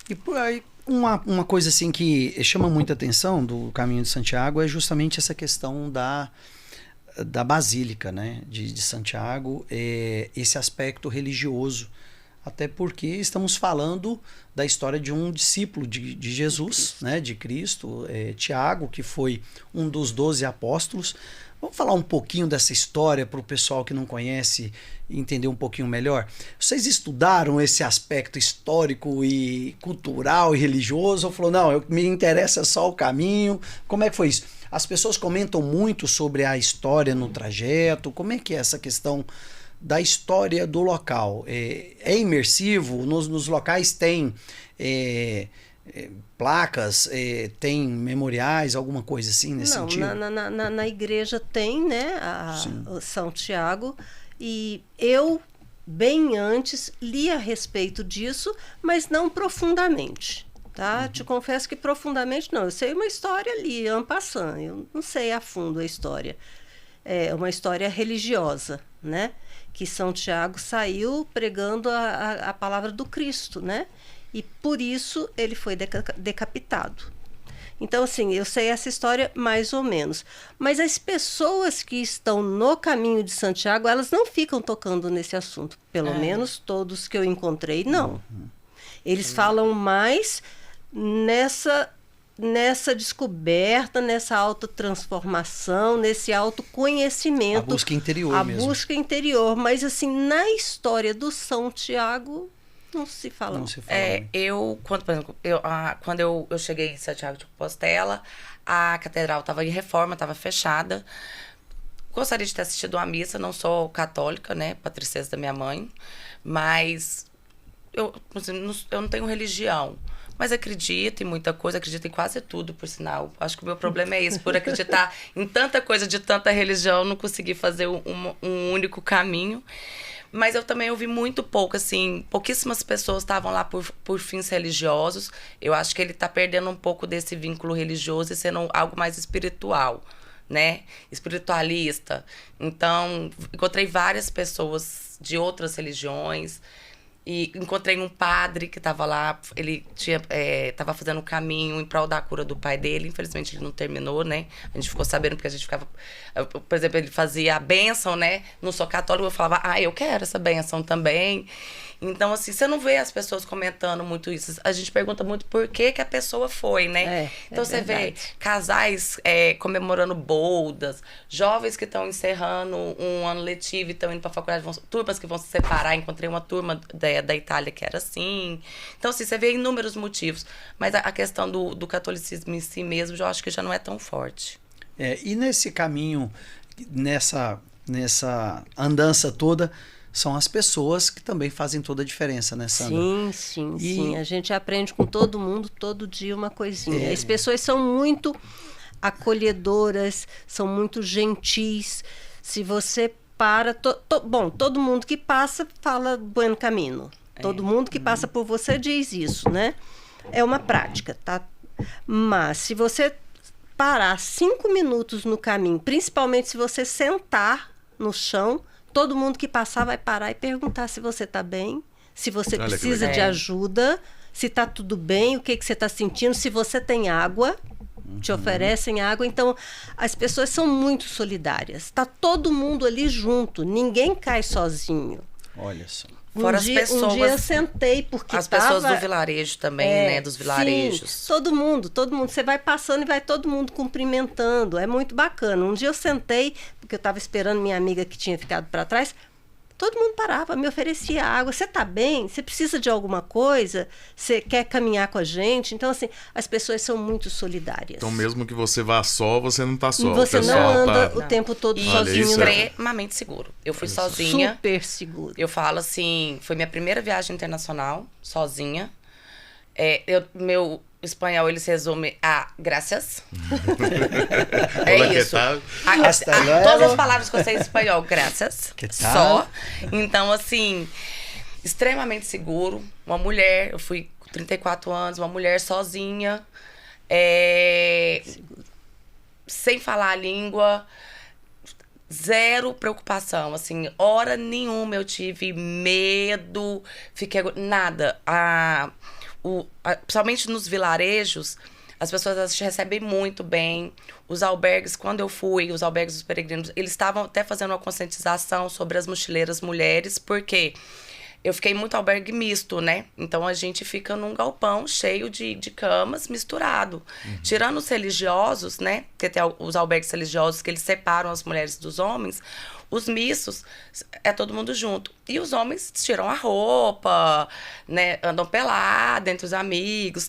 [SPEAKER 1] E por aí, uma coisa assim que chama muita atenção do Caminho de Santiago é justamente essa questão da Basílica, né, de Santiago, esse aspecto religioso, até porque estamos falando da história de um discípulo de Jesus, né, de Cristo, Tiago, que foi um dos 12 apóstolos. Vamos falar um pouquinho dessa história para o pessoal que não conhece entender um pouquinho melhor. Vocês estudaram esse aspecto histórico e cultural e religioso? Ou falou, não, me interessa só o caminho? Como é que foi isso? As pessoas comentam muito sobre a história no trajeto. Como é que é essa questão da história do local? É imersivo? Nos locais tem placas, tem memoriais, alguma coisa assim nesse sentido?
[SPEAKER 2] Na igreja tem, né, o São Tiago, e eu, bem antes, li a respeito disso, mas não profundamente. Tá? Te confesso que profundamente não. Eu sei uma história ali, en passant. Eu não sei a fundo a história. É uma história religiosa, né? Que São Tiago saiu pregando a palavra do Cristo, né? E por isso ele foi decapitado. Então, assim, eu sei essa história mais ou menos. Mas as pessoas que estão no caminho de Santiago, elas não ficam tocando nesse assunto. Pelo menos todos que eu encontrei, não. Eles falam mais nessa descoberta, nessa autotransformação, nesse autoconhecimento. A
[SPEAKER 1] busca interior mesmo.
[SPEAKER 2] A busca interior. Mas, assim, na história do São Tiago, não se fala.
[SPEAKER 1] Não se fala.
[SPEAKER 3] Quando eu cheguei em Santiago de Compostela, a catedral estava em reforma, estava fechada. Gostaria de ter assistido uma missa, não sou católica, né, para tristeza da minha mãe, mas eu não tenho religião. Mas acredito em muita coisa, acredito em quase tudo, por sinal. Acho que o meu problema é isso, por acreditar em tanta coisa de tanta religião, não consegui fazer um único caminho. Mas eu também ouvi muito pouco, assim, pouquíssimas pessoas estavam lá por fins religiosos. Eu acho que ele tá perdendo um pouco desse vínculo religioso e sendo algo mais espiritual, né? Espiritualista. Então, encontrei várias pessoas de outras religiões. E encontrei um padre que estava lá, ele estava fazendo um caminho em prol da cura do pai dele. Infelizmente, ele não terminou, né? A gente ficou sabendo porque a gente ficava... Por exemplo, ele fazia a bênção, né? Não sou católico, eu falava, eu quero essa bênção também. Então, assim, você não vê as pessoas comentando muito isso. A gente pergunta muito por que a pessoa foi, né? Então, você vê casais comemorando bodas, jovens que estão encerrando um ano letivo e estão indo para a faculdade, turmas que vão se separar. Encontrei uma turma da Itália que era assim. Então, assim, você vê inúmeros motivos. Mas a questão do catolicismo em si mesmo, eu acho que já não é tão forte.
[SPEAKER 1] E nesse caminho, nessa andança toda, são as pessoas que também fazem toda a diferença, né, Sandra?
[SPEAKER 2] Sim. A gente aprende com todo mundo, todo dia uma coisinha. As pessoas são muito acolhedoras, são muito gentis. Se você para... Bom, todo mundo que passa fala buen caminho. Todo mundo que passa por você diz isso, né? É uma prática, tá? Mas se você parar 5 minutos no caminho, principalmente se você sentar no chão, todo mundo que passar vai parar e perguntar se você está bem, se você precisa de ajuda, se está tudo bem, o que você está sentindo, se você tem água, te oferecem água. Então, as pessoas são muito solidárias. Está todo mundo ali junto, ninguém cai sozinho.
[SPEAKER 1] Olha só.
[SPEAKER 3] Fora as pessoas.
[SPEAKER 2] Um dia eu sentei porque
[SPEAKER 3] as pessoas do vilarejo também, né? Dos vilarejos.
[SPEAKER 2] Sim, todo mundo. Você vai passando e vai todo mundo cumprimentando. É muito bacana. Um dia eu sentei, porque eu estava esperando minha amiga que tinha ficado para trás. Todo mundo parava, me oferecia água. Você está bem? Você precisa de alguma coisa? Você quer caminhar com a gente? Então, assim, as pessoas são muito solidárias.
[SPEAKER 4] Então, mesmo que você vá só, você não está só.
[SPEAKER 2] Você não anda o tempo todo sozinho.
[SPEAKER 3] Extremamente seguro. Eu fui sozinha.
[SPEAKER 2] Super seguro.
[SPEAKER 3] Eu falo assim, foi minha primeira viagem internacional, sozinha. Meu espanhol, ele se resume a graças. Isso. Todas as palavras que eu sei em espanhol, graças. Só. Então, assim, extremamente seguro. Uma mulher, eu fui com 34 anos, uma mulher sozinha. Sem falar a língua. Zero preocupação, assim, hora nenhuma eu tive medo, nada. Principalmente nos vilarejos, as pessoas te recebem muito bem. Os albergues, quando eu fui, os albergues dos peregrinos, eles estavam até fazendo uma conscientização sobre as mochileiras mulheres, porque eu fiquei muito albergue misto, né? Então a gente fica num galpão cheio de camas misturado. Tirando os religiosos, né? Porque tem os albergues religiosos que eles separam as mulheres dos homens. Os mistos, é todo mundo junto. E os homens tiram a roupa, né? Andam pelados entre os amigos.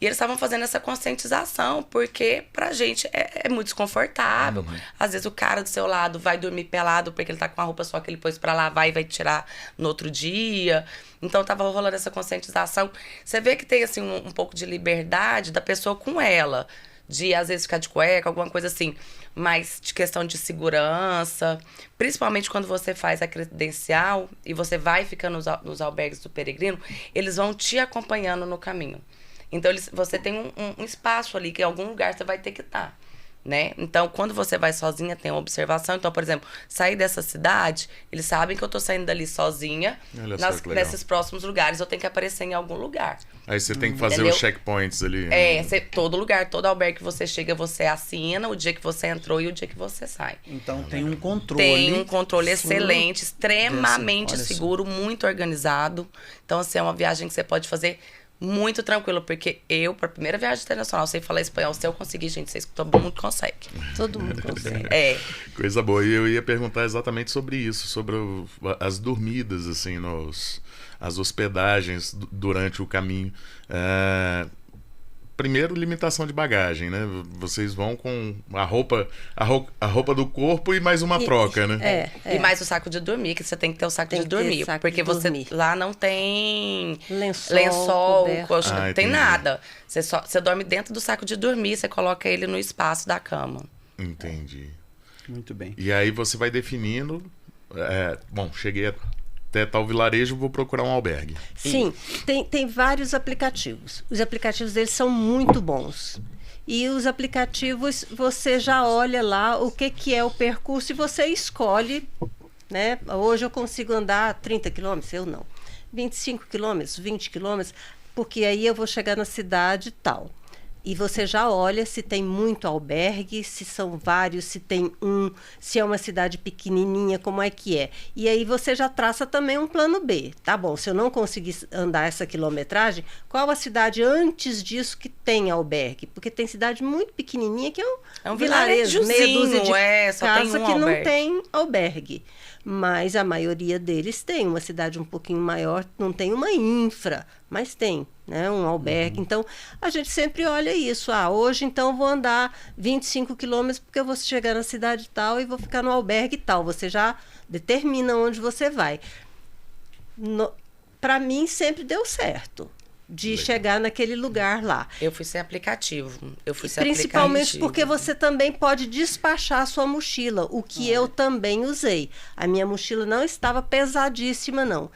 [SPEAKER 3] E eles estavam fazendo essa conscientização, porque pra gente é muito desconfortável. Às vezes o cara do seu lado vai dormir pelado porque ele tá com a roupa só que ele pôs pra lavar e vai tirar no outro dia. Então tava rolando essa conscientização. Você vê que tem assim um pouco de liberdade da pessoa com ela. De, às vezes, ficar de cueca, alguma coisa assim. Mas de questão de segurança. Principalmente quando você faz a credencial e você vai ficando nos albergues do peregrino, eles vão te acompanhando no caminho. Então, você tem um espaço ali, que em algum lugar você vai ter que estar. Né? Então, quando você vai sozinha, tem uma observação. Então, por exemplo, sair dessa cidade, eles sabem que eu tô saindo dali sozinha, nesses próximos lugares, eu tenho que aparecer em algum lugar.
[SPEAKER 4] Aí você tem que fazer os checkpoints ali.
[SPEAKER 3] Todo lugar, todo albergue que você chega, você assina o dia que você entrou e o dia que você sai.
[SPEAKER 1] Então, tem um controle.
[SPEAKER 3] Tem um controle excelente, extremamente seguro, muito organizado. Então, assim, é uma viagem que você pode fazer muito tranquilo, porque eu, para a primeira viagem internacional, sei falar espanhol. Se eu conseguir, gente, vocês todo mundo consegue.
[SPEAKER 2] Todo mundo consegue.
[SPEAKER 4] Coisa boa. E eu ia perguntar exatamente sobre isso, sobre as dormidas, assim, as hospedagens durante o caminho. Primeiro, limitação de bagagem, né? Vocês vão com a roupa do corpo e mais uma troca, né?
[SPEAKER 3] E mais o saco de dormir, que você tem que ter o saco de dormir. Porque você lá não tem lençol, coxa, tem nada. Você dorme dentro do saco de dormir, você coloca ele no espaço da cama.
[SPEAKER 4] Entendi.
[SPEAKER 1] Muito bem.
[SPEAKER 4] E aí você vai definindo... cheguei até tal vilarejo, vou procurar um albergue.
[SPEAKER 2] Sim, tem vários aplicativos. Os aplicativos deles são muito bons. E os aplicativos, você já olha lá o que é o percurso e você escolhe, né? Hoje eu consigo andar 30 quilômetros, eu não. 25 quilômetros, 20 quilômetros, porque aí eu vou chegar na cidade tal. E você já olha se tem muito albergue, se são vários, se tem se é uma cidade pequenininha, como é que é. E aí você já traça também um plano B. Tá bom, se eu não conseguir andar essa quilometragem, qual a cidade antes disso que tem albergue? Porque tem cidade muito pequenininha que é um vilarejo, meia dúzia de
[SPEAKER 3] só
[SPEAKER 2] casa
[SPEAKER 3] tem um
[SPEAKER 2] que não
[SPEAKER 3] albergue.
[SPEAKER 2] tem albergue. Mas a maioria deles tem. Uma cidade um pouquinho maior não tem uma infra, mas tem, né, um albergue. Então, a gente sempre olha isso. Hoje, então, eu vou andar 25 quilômetros porque eu vou chegar na cidade tal e vou ficar no albergue tal. Você já determina onde você vai. Para mim, sempre deu certo de chegar naquele lugar lá.
[SPEAKER 3] Eu fui sem aplicativo.
[SPEAKER 2] Principalmente porque você também pode despachar a sua mochila, o que eu também usei. A minha mochila não estava pesadíssima, não.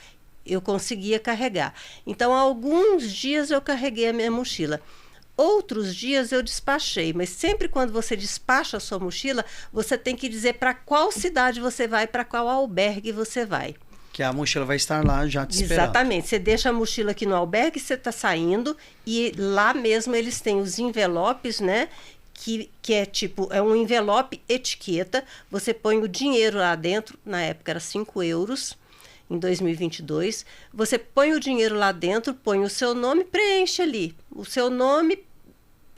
[SPEAKER 2] Eu conseguia carregar. Então, alguns dias eu carreguei a minha mochila. Outros dias eu despachei, mas sempre quando você despacha a sua mochila, você tem que dizer para qual cidade você vai, para qual albergue você vai.
[SPEAKER 1] Que a mochila vai estar lá já te esperando.
[SPEAKER 2] Exatamente. Você deixa a mochila aqui no albergue, você está saindo, e lá mesmo eles têm os envelopes, né? Que é tipo, é um envelope etiqueta, você põe o dinheiro lá dentro, na época era 5 euros, em 2022, você põe o dinheiro lá dentro, põe o seu nome, preenche ali o seu nome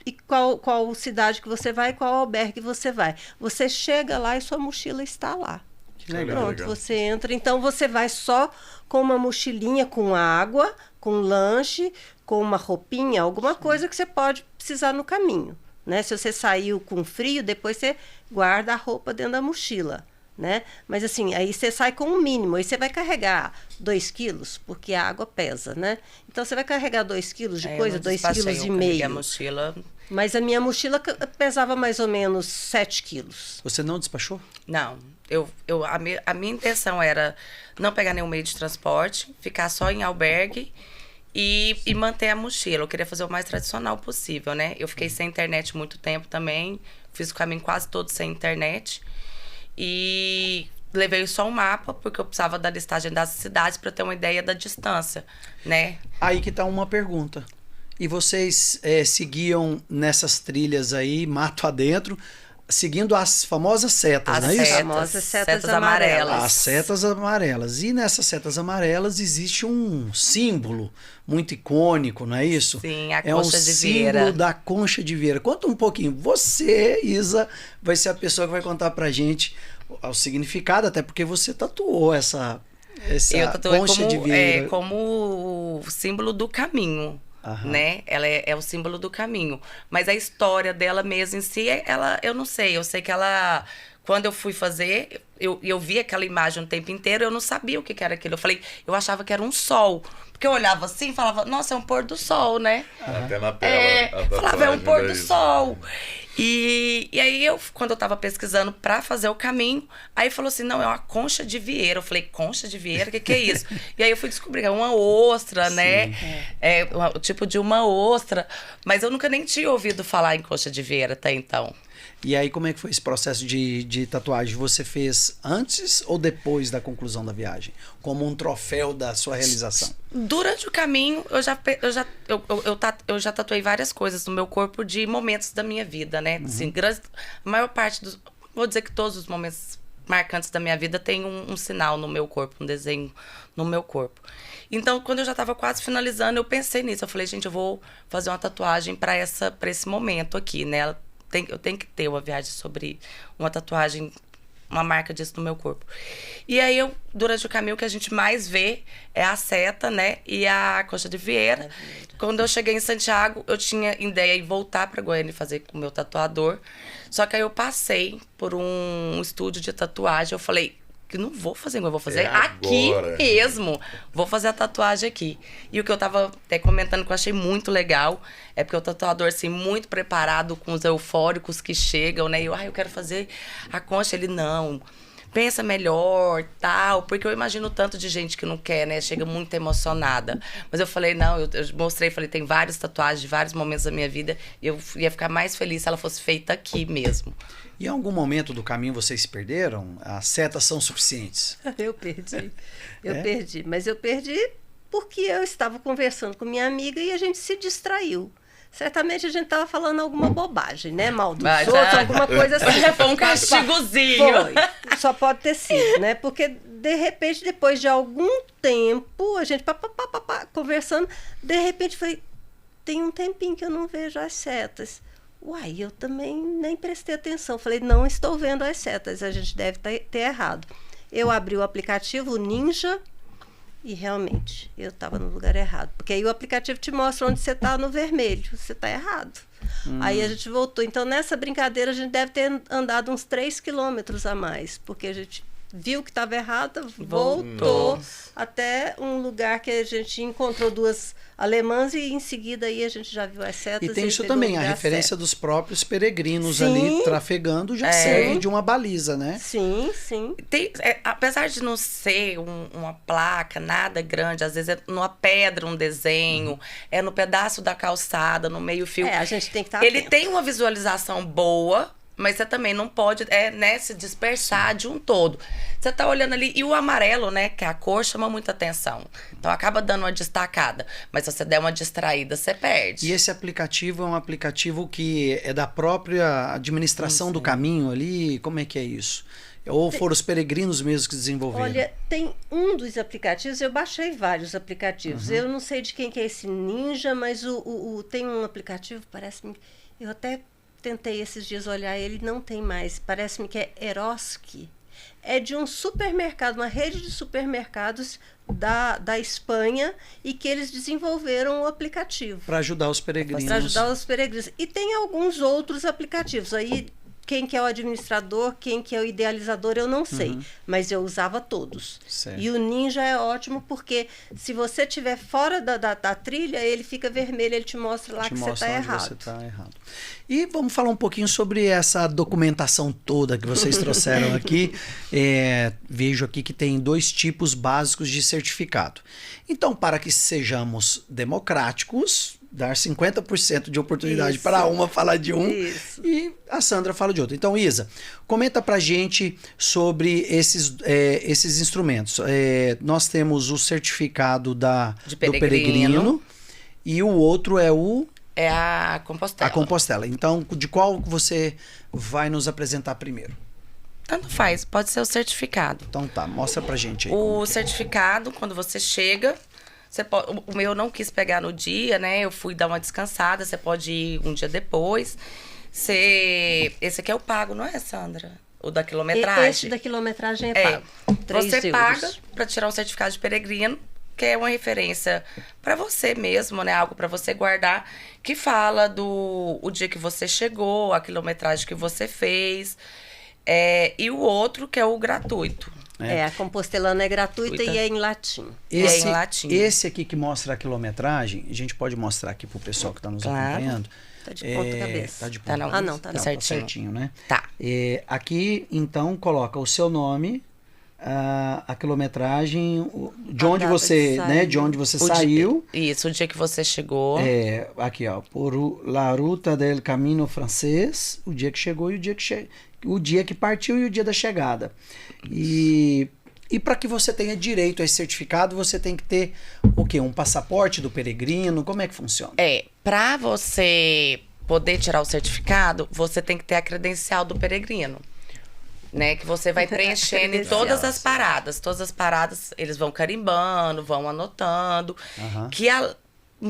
[SPEAKER 2] e qual cidade que você vai, qual albergue você vai. Você chega lá e sua mochila está lá.
[SPEAKER 1] Que legal.
[SPEAKER 2] Pronto,
[SPEAKER 4] legal.
[SPEAKER 2] você entra. Então, você vai só com uma mochilinha com água, com lanche, com uma roupinha, alguma coisa que você pode precisar no caminho, né? Se você saiu com frio, depois você guarda a roupa dentro da mochila, né? Mas assim, aí você sai com o mínimo. Aí você vai carregar 2 quilos, porque a água pesa, né? Então, você vai carregar 2 quilos de coisa, 2,5 quilos.
[SPEAKER 3] A mochila...
[SPEAKER 2] Mas a minha mochila pesava mais ou menos 7 quilos.
[SPEAKER 1] Você não despachou?
[SPEAKER 3] Não, a minha intenção era não pegar nenhum meio de transporte, ficar só em albergue e manter a mochila. Eu queria fazer o mais tradicional possível, né? Eu fiquei sem internet muito tempo também, fiz o caminho quase todo sem internet e levei só um mapa, porque eu precisava da listagem das cidades para ter uma ideia da distância, né?
[SPEAKER 1] Aí que tá uma pergunta. E vocês seguiam nessas trilhas aí, mato adentro, seguindo as famosas setas, não é isso?
[SPEAKER 2] As famosas setas amarelas.
[SPEAKER 1] As setas amarelas. E nessas setas amarelas existe um símbolo muito icônico, não é isso?
[SPEAKER 3] Sim, a
[SPEAKER 1] é
[SPEAKER 3] concha de Vieira.
[SPEAKER 1] símbolo da concha de Vieira. Conta um pouquinho. Você, Isa, vai ser a pessoa que vai contar pra gente o significado, até porque você tatuou essa concha de Vieira.
[SPEAKER 3] Como o símbolo do caminho.
[SPEAKER 1] Aham.
[SPEAKER 3] Né? Ela é o símbolo do caminho. Mas a história dela mesmo em si, eu não sei. Eu sei que ela, quando eu fui fazer, eu vi aquela imagem o tempo inteiro, eu não sabia o que era aquilo. Eu achava que era um sol. Porque eu olhava assim e falava, nossa, é um pôr do sol, né?
[SPEAKER 4] Até na tela.
[SPEAKER 3] Falava, é um pôr do sol. E aí, quando eu tava pesquisando pra fazer o caminho, aí falou assim, não, é uma concha de Vieira. Eu falei, concha de Vieira? O que é isso? E aí eu fui descobrir que é uma ostra, né? É o tipo de uma ostra. Mas eu nunca nem tinha ouvido falar em concha de Vieira até então.
[SPEAKER 1] E aí, como é que foi esse processo de tatuagem? Você fez antes ou depois da conclusão da viagem? Como um troféu da sua realização?
[SPEAKER 3] Durante o caminho, eu já tatuei várias coisas no meu corpo de momentos da minha vida, né? Assim, a maior parte dos... Vou dizer que todos os momentos marcantes da minha vida tem um sinal no meu corpo, um desenho no meu corpo. Então, quando eu já estava quase finalizando, eu pensei nisso. Eu falei, gente, eu vou fazer uma tatuagem para esse momento aqui, né? Eu tenho que ter uma viagem sobre uma tatuagem, uma marca disso no meu corpo. E aí, durante o caminho, o que a gente mais vê é a seta, né? E a concha de Vieira. Quando eu cheguei em Santiago, eu tinha ideia de voltar para Goiânia e fazer com o meu tatuador. Só que aí eu passei por um estúdio de tatuagem. Eu falei, que não vou fazer, eu vou fazer aqui mesmo. Vou fazer a tatuagem aqui. E o que eu tava até comentando que eu achei muito legal é porque o tatuador, assim, muito preparado com os eufóricos que chegam, né? E eu quero fazer a concha. Ele, não, pensa melhor, tal, porque eu imagino o tanto de gente que não quer, né? Chega muito emocionada. Mas eu falei, não, eu mostrei, falei, tem várias tatuagens de vários momentos da minha vida e eu ia ficar mais feliz se ela fosse feita aqui mesmo.
[SPEAKER 1] E em algum momento do caminho vocês se perderam? As setas são suficientes?
[SPEAKER 2] Eu perdi. Perdi. Mas eu perdi porque eu estava conversando com minha amiga e a gente se distraiu. Certamente a gente estava falando alguma bobagem, né? Mal dos outros, alguma coisa assim.
[SPEAKER 3] Foi um castigozinho.
[SPEAKER 2] Foi. Só pode ter sido, né? Porque, de repente, depois de algum tempo, a gente conversando, de repente foi... Tem um tempinho que eu não vejo as setas. Uai, eu também nem prestei atenção. Falei, não estou vendo as setas, a gente deve ter errado. Eu abri o aplicativo, o Ninja, e realmente eu estava no lugar errado. Porque aí o aplicativo te mostra onde você está no vermelho, você está errado. Aí a gente voltou. Então, nessa brincadeira, a gente deve ter andado uns 3 quilômetros a mais, porque a gente viu que estava errada, voltou até um lugar que a gente encontrou 2 alemãs e em seguida aí a gente já viu as setas.
[SPEAKER 1] E tem isso também, a referência dos próprios peregrinos ali trafegando já serve de uma baliza, né?
[SPEAKER 2] Sim, sim.
[SPEAKER 3] Apesar de não ser uma placa, nada grande, às vezes é numa pedra um desenho, é no pedaço da calçada, no meio-fio.
[SPEAKER 2] A gente tem que estar
[SPEAKER 3] Ele
[SPEAKER 2] atento.
[SPEAKER 3] tem uma visualização boa, mas você também não pode se dispersar de um todo. Você tá olhando ali, e o amarelo, né, que é a cor, chama muita atenção. Então acaba dando uma destacada. Mas se você der uma distraída, você perde.
[SPEAKER 1] E esse aplicativo é um aplicativo que é da própria administração do caminho ali? Como é que é isso? Ou foram os peregrinos mesmos que desenvolveram?
[SPEAKER 2] Olha, tem um dos aplicativos, eu baixei vários aplicativos. Eu não sei de quem que é esse Ninja, mas tem um aplicativo, parece-me... Eu até tentei esses dias olhar ele, não tem mais. Parece-me que é Eroski. É de um supermercado, uma rede de supermercados da Espanha, e que eles desenvolveram o aplicativo.
[SPEAKER 1] Para ajudar os peregrinos.
[SPEAKER 2] Para ajudar os peregrinos. E tem alguns outros aplicativos. Aí, quem que é o administrador, quem que é o idealizador, eu não sei. Mas eu usava todos.
[SPEAKER 1] Certo.
[SPEAKER 2] E o Ninja é ótimo porque se você estiver fora da trilha, ele fica vermelho, ele te mostra lá que você está errado.
[SPEAKER 1] Você tá errado. E vamos falar um pouquinho sobre essa documentação toda que vocês trouxeram aqui. Vejo aqui que tem 2 tipos básicos de certificado. Então, para que sejamos democráticos, dar 50% de oportunidade para uma falar de um e a Sandra fala de outro. Então, Isa, comenta pra gente sobre esses instrumentos. Nós temos o certificado do peregrino e o outro é
[SPEAKER 3] a Compostela.
[SPEAKER 1] A Compostela. Então, de qual você vai nos apresentar primeiro?
[SPEAKER 3] Tanto faz, pode ser o certificado.
[SPEAKER 1] Então tá, mostra pra gente aí.
[SPEAKER 3] O certificado, quando você chega... o meu eu não quis pegar no dia, né? Eu fui dar uma descansada. Você pode ir um dia depois. Esse aqui é o pago, não é, Sandra? O da quilometragem.
[SPEAKER 2] Esse da quilometragem é pago. 3
[SPEAKER 3] você
[SPEAKER 2] euros.
[SPEAKER 3] paga para tirar um certificado de peregrino, que é uma referência para você mesmo, né? Algo para você guardar, que fala o dia que você chegou, a quilometragem que você fez. E o outro, que é o gratuito.
[SPEAKER 2] A compostelana é gratuita e é em latim.
[SPEAKER 1] Esse aqui que mostra a quilometragem, a gente pode mostrar aqui pro pessoal que está nos acompanhando.
[SPEAKER 2] Tá de ponta cabeça.
[SPEAKER 1] Tá de ponta.
[SPEAKER 2] Não.
[SPEAKER 1] Tá certinho, né?
[SPEAKER 3] Tá.
[SPEAKER 1] Aqui, então, coloca o seu nome, a quilometragem, de onde você, né? De onde você saiu.
[SPEAKER 3] Isso, o dia que você chegou.
[SPEAKER 1] Aqui, ó, por la ruta del camino francês, o dia que chegou e o dia que partiu e o dia da chegada. E para que você tenha direito a esse certificado, você tem que ter o quê? Um passaporte do peregrino? Como é que funciona?
[SPEAKER 3] Para você poder tirar o certificado, você tem que ter a credencial do peregrino, né? Que você vai preenchendo em todas as paradas. Todas as paradas, eles vão carimbando, vão anotando.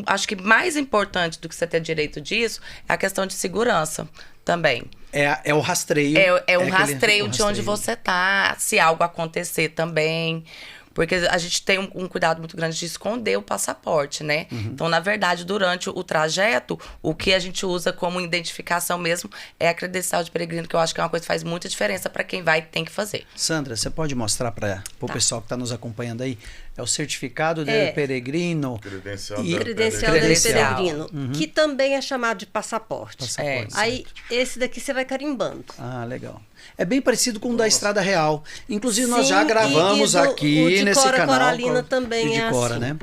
[SPEAKER 3] Acho que mais importante do que você ter direito disso é a questão de segurança também.
[SPEAKER 1] É o rastreio.
[SPEAKER 3] É um rastreio de onde você tá, se algo acontecer também. Porque a gente tem um cuidado muito grande de esconder o passaporte, né? Então, na verdade, durante o trajeto, o que a gente usa como identificação mesmo é a credencial de peregrino, que eu acho que é uma coisa que faz muita diferença para quem vai e tem que fazer.
[SPEAKER 1] Sandra, você pode mostrar para o pessoal que está nos acompanhando aí É o certificado de
[SPEAKER 2] É.
[SPEAKER 1] peregrino.
[SPEAKER 4] Credencial
[SPEAKER 1] E-
[SPEAKER 4] da
[SPEAKER 2] Credencial
[SPEAKER 1] Credencial.
[SPEAKER 2] del peregrino, que também é chamado de passaporte.
[SPEAKER 1] Passaporte,
[SPEAKER 2] Aí, esse daqui você vai carimbando.
[SPEAKER 1] Ah, legal. É bem parecido com o da Estrada Real. Inclusive, nós
[SPEAKER 2] Sim,
[SPEAKER 1] já gravamos
[SPEAKER 2] e do-
[SPEAKER 1] aqui
[SPEAKER 2] o de
[SPEAKER 1] nesse
[SPEAKER 2] Cora
[SPEAKER 1] canal.
[SPEAKER 2] Coralina também
[SPEAKER 1] e de
[SPEAKER 2] é
[SPEAKER 1] Cora,
[SPEAKER 2] assim.
[SPEAKER 1] né?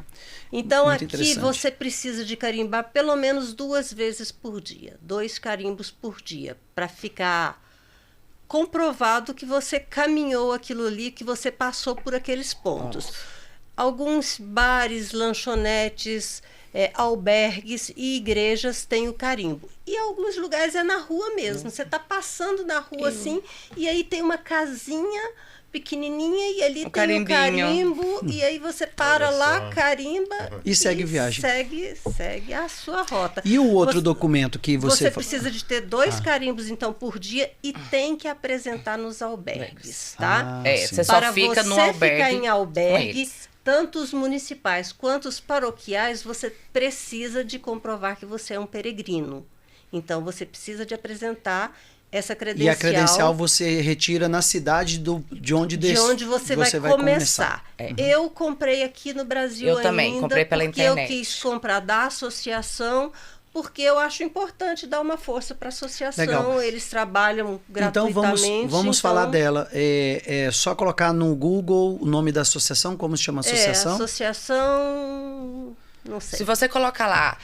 [SPEAKER 2] Então,
[SPEAKER 1] Muito
[SPEAKER 2] aqui
[SPEAKER 1] interessante.
[SPEAKER 2] você precisa de carimbar pelo menos 2 vezes por dia. 2 carimbos por dia, para ficar comprovado que você caminhou aquilo ali, que você passou por aqueles pontos. Alguns bares, lanchonetes, albergues e igrejas têm o carimbo. E alguns lugares é na rua mesmo. Você está passando na rua assim, e aí tem uma casinha pequenininha e ali tem um
[SPEAKER 3] carimbinho.
[SPEAKER 2] carimbo, e aí você para
[SPEAKER 4] Olha
[SPEAKER 2] lá,
[SPEAKER 4] só.
[SPEAKER 2] carimba
[SPEAKER 1] E segue viagem.
[SPEAKER 2] Segue a sua rota.
[SPEAKER 1] E o outro
[SPEAKER 2] Você-
[SPEAKER 1] documento que você...
[SPEAKER 2] Você precisa de ter 2 carimbos, então, por dia e tem que apresentar nos albergues, tá?
[SPEAKER 1] Ah, sim.
[SPEAKER 3] Você só
[SPEAKER 2] Para
[SPEAKER 3] fica
[SPEAKER 2] você
[SPEAKER 3] no albergue.
[SPEAKER 2] ficar em
[SPEAKER 3] com
[SPEAKER 2] albergue,
[SPEAKER 3] eles.
[SPEAKER 2] tanto os municipais quanto os paroquiais, você precisa de comprovar que você é um peregrino. Então, você precisa de apresentar essa credencial.
[SPEAKER 1] E a credencial você retira na cidade de onde
[SPEAKER 2] de onde você vai começar. Eu comprei aqui no Brasil
[SPEAKER 3] Eu também,
[SPEAKER 2] ainda,
[SPEAKER 3] comprei pela
[SPEAKER 2] porque
[SPEAKER 3] internet.
[SPEAKER 2] eu quis comprar da associação, porque eu acho importante dar uma força para a associação.
[SPEAKER 1] Legal.
[SPEAKER 2] Eles trabalham
[SPEAKER 1] Então
[SPEAKER 2] gratuitamente.
[SPEAKER 1] vamos falar
[SPEAKER 2] então,
[SPEAKER 1] dela. É só colocar no Google o nome da associação, como se chama a associação?
[SPEAKER 2] Associação... Não sei.
[SPEAKER 3] Se você colocar lá,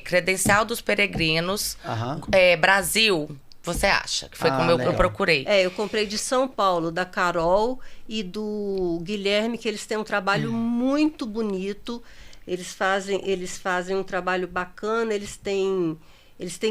[SPEAKER 3] credencial dos peregrinos,
[SPEAKER 1] Aham.
[SPEAKER 3] Brasil, você acha? Que foi
[SPEAKER 1] Ah,
[SPEAKER 3] como eu
[SPEAKER 1] legal.
[SPEAKER 3] procurei.
[SPEAKER 2] Eu comprei de São Paulo, da Carol e do Guilherme, que eles têm um trabalho muito bonito. Eles fazem um trabalho bacana, eles têm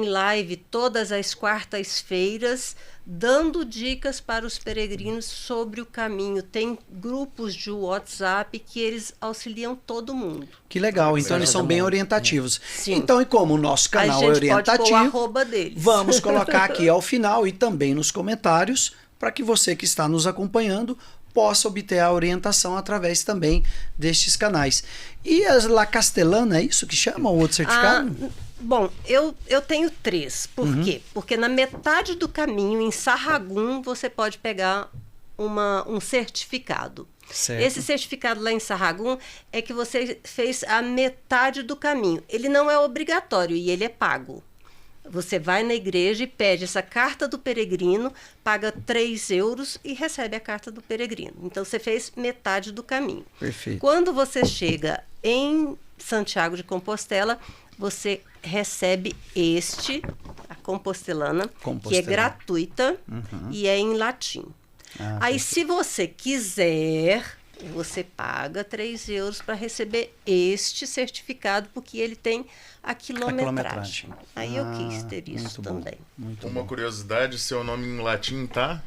[SPEAKER 2] live todas as quartas-feiras, dando dicas para os peregrinos sobre o caminho. Tem grupos de WhatsApp que eles auxiliam todo mundo.
[SPEAKER 1] Que legal, então eles são bem orientativos.
[SPEAKER 2] Sim.
[SPEAKER 1] Então, e como o nosso
[SPEAKER 2] A
[SPEAKER 1] canal é
[SPEAKER 2] gente pode pôr o
[SPEAKER 1] orientativo,
[SPEAKER 2] arroba deles.
[SPEAKER 1] vamos colocar aqui ao final e também nos comentários para que você que está nos acompanhando possa obter a orientação através também destes canais. E a La Castellana, é isso que chama o outro certificado?
[SPEAKER 2] Bom, eu tenho 3. Por quê? Porque na metade do caminho, em Sarragum, você pode pegar um certificado.
[SPEAKER 1] Certo.
[SPEAKER 2] Esse certificado lá em Sarragum é que você fez a metade do caminho. Ele não é obrigatório e ele é pago. Você vai na igreja e pede essa carta do peregrino, paga 3 euros e recebe a carta do peregrino. Então, você fez metade do caminho.
[SPEAKER 1] Perfeito.
[SPEAKER 2] Quando você chega em Santiago de Compostela, você recebe a Compostelana, que é
[SPEAKER 1] Compostelana.
[SPEAKER 2] gratuita e é em latim. Aí, se você quiser, você paga 3 euros para receber este certificado, porque ele tem a quilometragem. Aí eu quis ter isso
[SPEAKER 1] muito bom,
[SPEAKER 2] também.
[SPEAKER 1] Muito
[SPEAKER 4] Uma
[SPEAKER 1] bom.
[SPEAKER 4] curiosidade, seu nome em latim tá?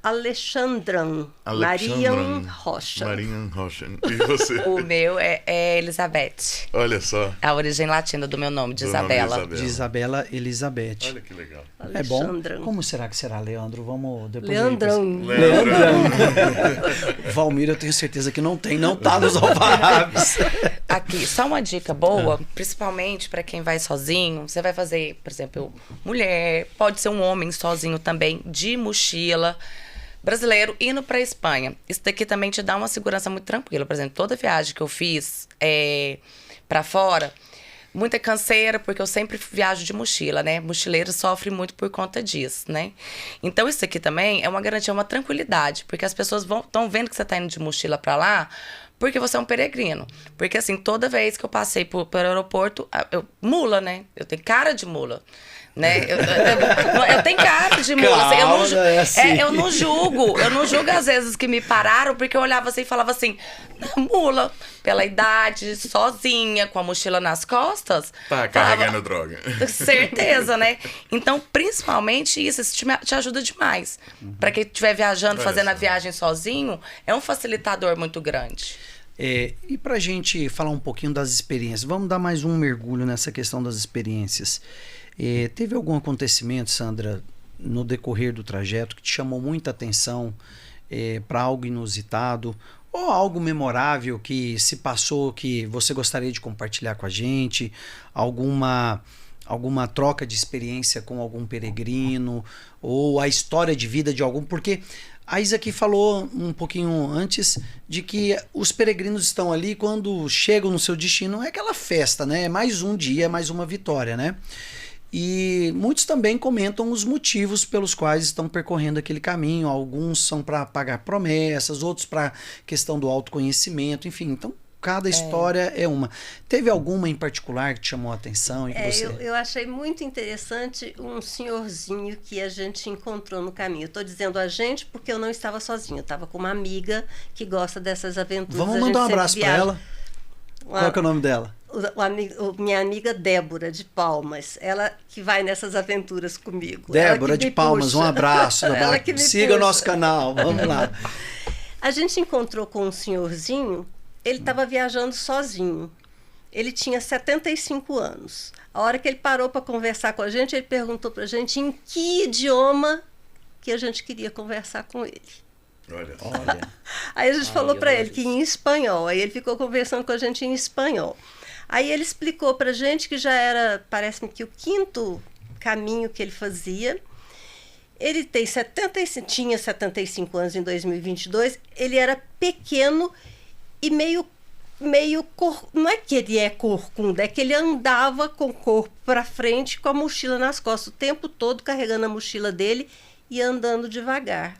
[SPEAKER 2] Alexandran. Marian Rocha.
[SPEAKER 4] Marian Rocha. E você?
[SPEAKER 3] O meu é Elizabeth.
[SPEAKER 4] Olha só.
[SPEAKER 3] A origem latina do meu nome, de
[SPEAKER 4] Do nome
[SPEAKER 3] Isabela.
[SPEAKER 1] De Isabela Elizabeth.
[SPEAKER 4] Olha que legal.
[SPEAKER 1] É bom.
[SPEAKER 2] Alexandran.
[SPEAKER 1] Como será que será, Leandro? Vamos depois.
[SPEAKER 2] Leandrão.
[SPEAKER 1] Valmir, eu tenho certeza que não tá nos alvarrábios.
[SPEAKER 3] Aqui, só uma dica boa, principalmente para quem vai sozinho. Você vai fazer, por exemplo, mulher, pode ser um homem sozinho também, de mochila, brasileiro, indo para Espanha. Isso daqui também te dá uma segurança muito tranquila. Por exemplo, toda viagem que eu fiz para fora, muita canseira, porque eu sempre viajo de mochila, né? Mochileiro sofre muito por conta disso, né? Então, isso aqui também é uma garantia, uma tranquilidade, porque as pessoas estão vendo que você está indo de mochila para lá, porque você é um peregrino. Porque, assim, toda vez que eu passei pelo aeroporto, mula, né? Eu tenho cara de mula. Né? Eu tenho cara de mula. Assim, eu não julgo. Eu não julgo às vezes que me pararam, porque eu olhava assim e falava assim, mula, pela idade, sozinha, com a mochila nas costas.
[SPEAKER 4] Tá carregando droga.
[SPEAKER 3] Certeza, né? Então, principalmente isso te ajuda demais. Para quem estiver viajando, fazendo a viagem sozinho, é um facilitador muito grande.
[SPEAKER 1] E para a gente falar um pouquinho das experiências, vamos dar mais um mergulho nessa questão das experiências. Teve algum acontecimento, Sandra, no decorrer do trajeto que te chamou muita atenção para algo inusitado ou algo memorável que se passou que você gostaria de compartilhar com a gente? Alguma troca de experiência com algum peregrino ou a história de vida de algum? Porque A Isa aqui falou um pouquinho antes de que os peregrinos estão ali quando chegam no seu destino, é aquela festa, né? É mais um dia, é mais uma vitória, né? E muitos também comentam os motivos pelos quais estão percorrendo aquele caminho. Alguns são para pagar promessas, outros para questão do autoconhecimento, enfim. Então, cada história é uma. Teve alguma em particular que te chamou a atenção? E que você...
[SPEAKER 2] eu achei muito interessante um senhorzinho que a gente encontrou no caminho. Eu estou dizendo a gente porque eu não estava sozinha. Eu estava com uma amiga que gosta dessas aventuras.
[SPEAKER 1] Vamos mandar um abraço para ela. Qual que é o nome dela?
[SPEAKER 2] Minha amiga Débora de Palmas, ela que vai nessas aventuras comigo.
[SPEAKER 1] Débora de Palmas,
[SPEAKER 2] puxa.
[SPEAKER 1] Um abraço. Siga o nosso canal, vamos lá.
[SPEAKER 2] A gente encontrou com um senhorzinho, ele estava viajando sozinho. Ele tinha 75 anos. A hora que ele parou para conversar com a gente, ele perguntou para a gente em que idioma que a gente queria conversar com ele.
[SPEAKER 4] Olha.
[SPEAKER 2] Aí a gente falou para ele que em espanhol. Aí ele ficou conversando com a gente em espanhol. Aí ele explicou para a gente que já era, parece-me que o 5º caminho que ele fazia. Ele tinha 75 anos em 2022. Ele era pequeno e meio não é que ele é corcunda, é que ele andava com o corpo para frente com a mochila nas costas o tempo todo, carregando a mochila dele e andando devagar.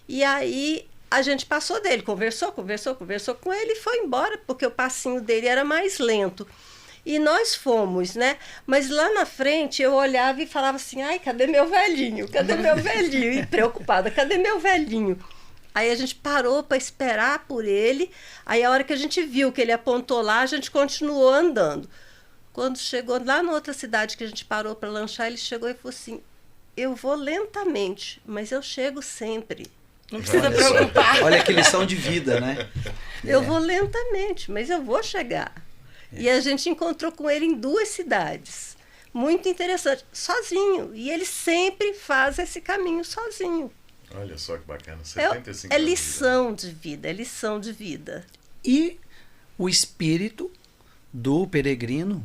[SPEAKER 2] E aí a gente passou dele, conversou com ele e foi embora, porque o passinho dele era mais lento. E nós fomos, né? Mas lá na frente eu olhava e falava assim, ai, cadê meu velhinho? Cadê meu velhinho? E preocupada, cadê meu velhinho? Aí a gente parou para esperar por ele. Aí a hora que a gente viu que ele apontou lá, a gente continuou andando. Quando chegou lá na outra cidade que a gente parou para lanchar, ele chegou e falou assim, eu vou lentamente, mas eu chego sempre. Não precisa preocupar.
[SPEAKER 1] Olha que lição de vida, né?
[SPEAKER 2] Eu vou lentamente, mas eu vou chegar. E a gente encontrou com ele em 2 cidades. Muito interessante. Sozinho. E ele sempre faz esse caminho sozinho.
[SPEAKER 4] Olha só que bacana. 75
[SPEAKER 2] é
[SPEAKER 4] anos
[SPEAKER 2] lição de vida, é lição de vida.
[SPEAKER 1] E o espírito do peregrino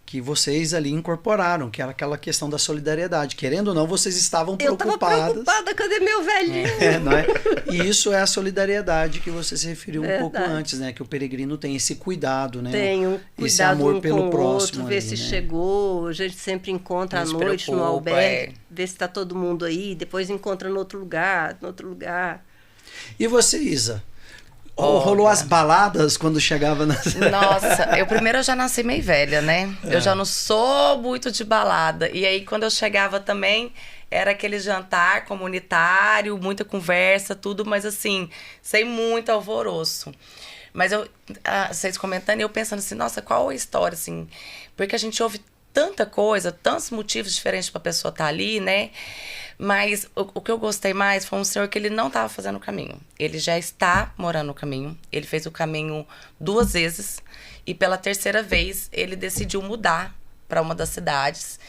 [SPEAKER 1] que vocês ali incorporaram, que era aquela questão da solidariedade. Querendo ou não, vocês estavam preocupadas.
[SPEAKER 2] Eu estava preocupada, cadê meu velhinho?
[SPEAKER 1] Não é? E isso é a solidariedade que você se referiu um pouco antes, né? Que o peregrino tem esse cuidado, né?
[SPEAKER 2] Tem um cuidado
[SPEAKER 1] esse amor
[SPEAKER 2] um
[SPEAKER 1] pelo
[SPEAKER 2] com
[SPEAKER 1] próximo.
[SPEAKER 2] O outro, ver
[SPEAKER 1] ali,
[SPEAKER 2] se
[SPEAKER 1] né?
[SPEAKER 2] chegou, a gente sempre encontra à noite no albergue, ver se está todo mundo aí, depois encontra no outro lugar.
[SPEAKER 1] E você, Isa? Rolou as baladas quando chegava na...
[SPEAKER 3] Nossa, eu já nasci meio velha, né? Eu já não sou muito de balada. E aí, quando eu chegava também, era aquele jantar comunitário, muita conversa, tudo, mas assim, sem muito alvoroço. Mas vocês comentando, eu pensando assim, nossa, qual a história, assim? Porque a gente ouve tanta coisa, tantos motivos diferentes pra pessoa estar ali, né? Mas o que eu gostei mais foi um senhor que ele não estava fazendo o caminho. Ele já está morando no caminho. Ele fez o caminho 2 vezes. E pela 3ª vez, ele decidiu mudar para uma das cidades.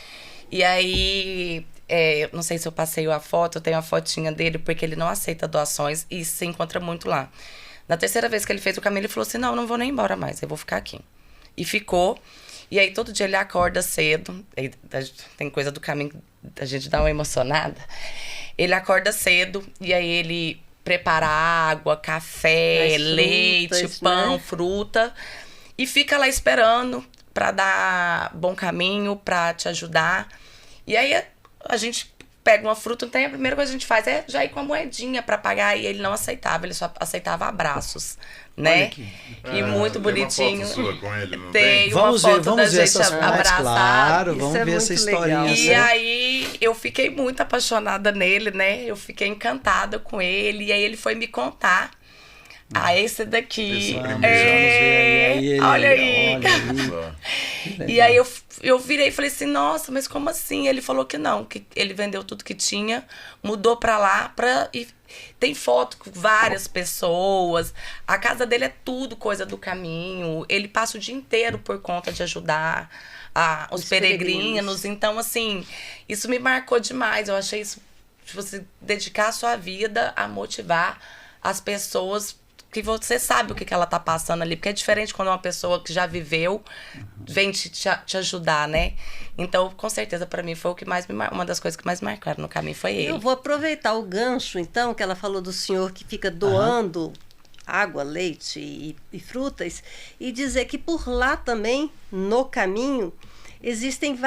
[SPEAKER 3] E aí, eu não sei se eu passei a foto, eu tenho a fotinha dele, porque ele não aceita doações e se encontra muito lá. Na 3ª vez que ele fez o caminho, ele falou assim, não vou nem embora mais, eu vou ficar aqui. E ficou. E aí, todo dia ele acorda cedo. Tem coisa do caminho a gente dá uma emocionada. Ele acorda cedo e aí ele prepara água, café, leite, pão, né? Fruta. E fica lá esperando para dar bom caminho, para te ajudar. E aí a gente pega uma fruta, então a primeira coisa que a gente faz é já ir com a moedinha para pagar. E ele não aceitava, ele só aceitava abraços, né? E muito bonitinho.
[SPEAKER 4] Tem uma foto sua com ele, não
[SPEAKER 3] tem? Vamos ver
[SPEAKER 1] essas fotos, claro, vamos ver essa historinha.
[SPEAKER 3] E aí eu fiquei muito apaixonada nele, né? Eu fiquei encantada com ele. E aí ele foi me contar. Esse daqui.
[SPEAKER 1] Vamos ver
[SPEAKER 3] olha aí. E aí eu virei e falei assim, nossa, mas como assim? Ele falou que não, que ele vendeu tudo que tinha, mudou pra lá, e tem foto com várias pessoas. A casa dele é tudo coisa do caminho. Ele passa o dia inteiro por conta de ajudar os peregrinos. Então, assim, isso me marcou demais. Eu achei isso, você dedicar a sua vida a motivar as pessoas que você sabe o que ela tá passando ali, porque é diferente quando uma pessoa que já viveu vem te ajudar, né? Então, com certeza, para mim, foi o que mais uma das coisas que mais marcaram no caminho foi ele.
[SPEAKER 2] Eu vou aproveitar o gancho, então, que ela falou do senhor que fica doando água, leite e frutas, e dizer que por lá também, no caminho, existem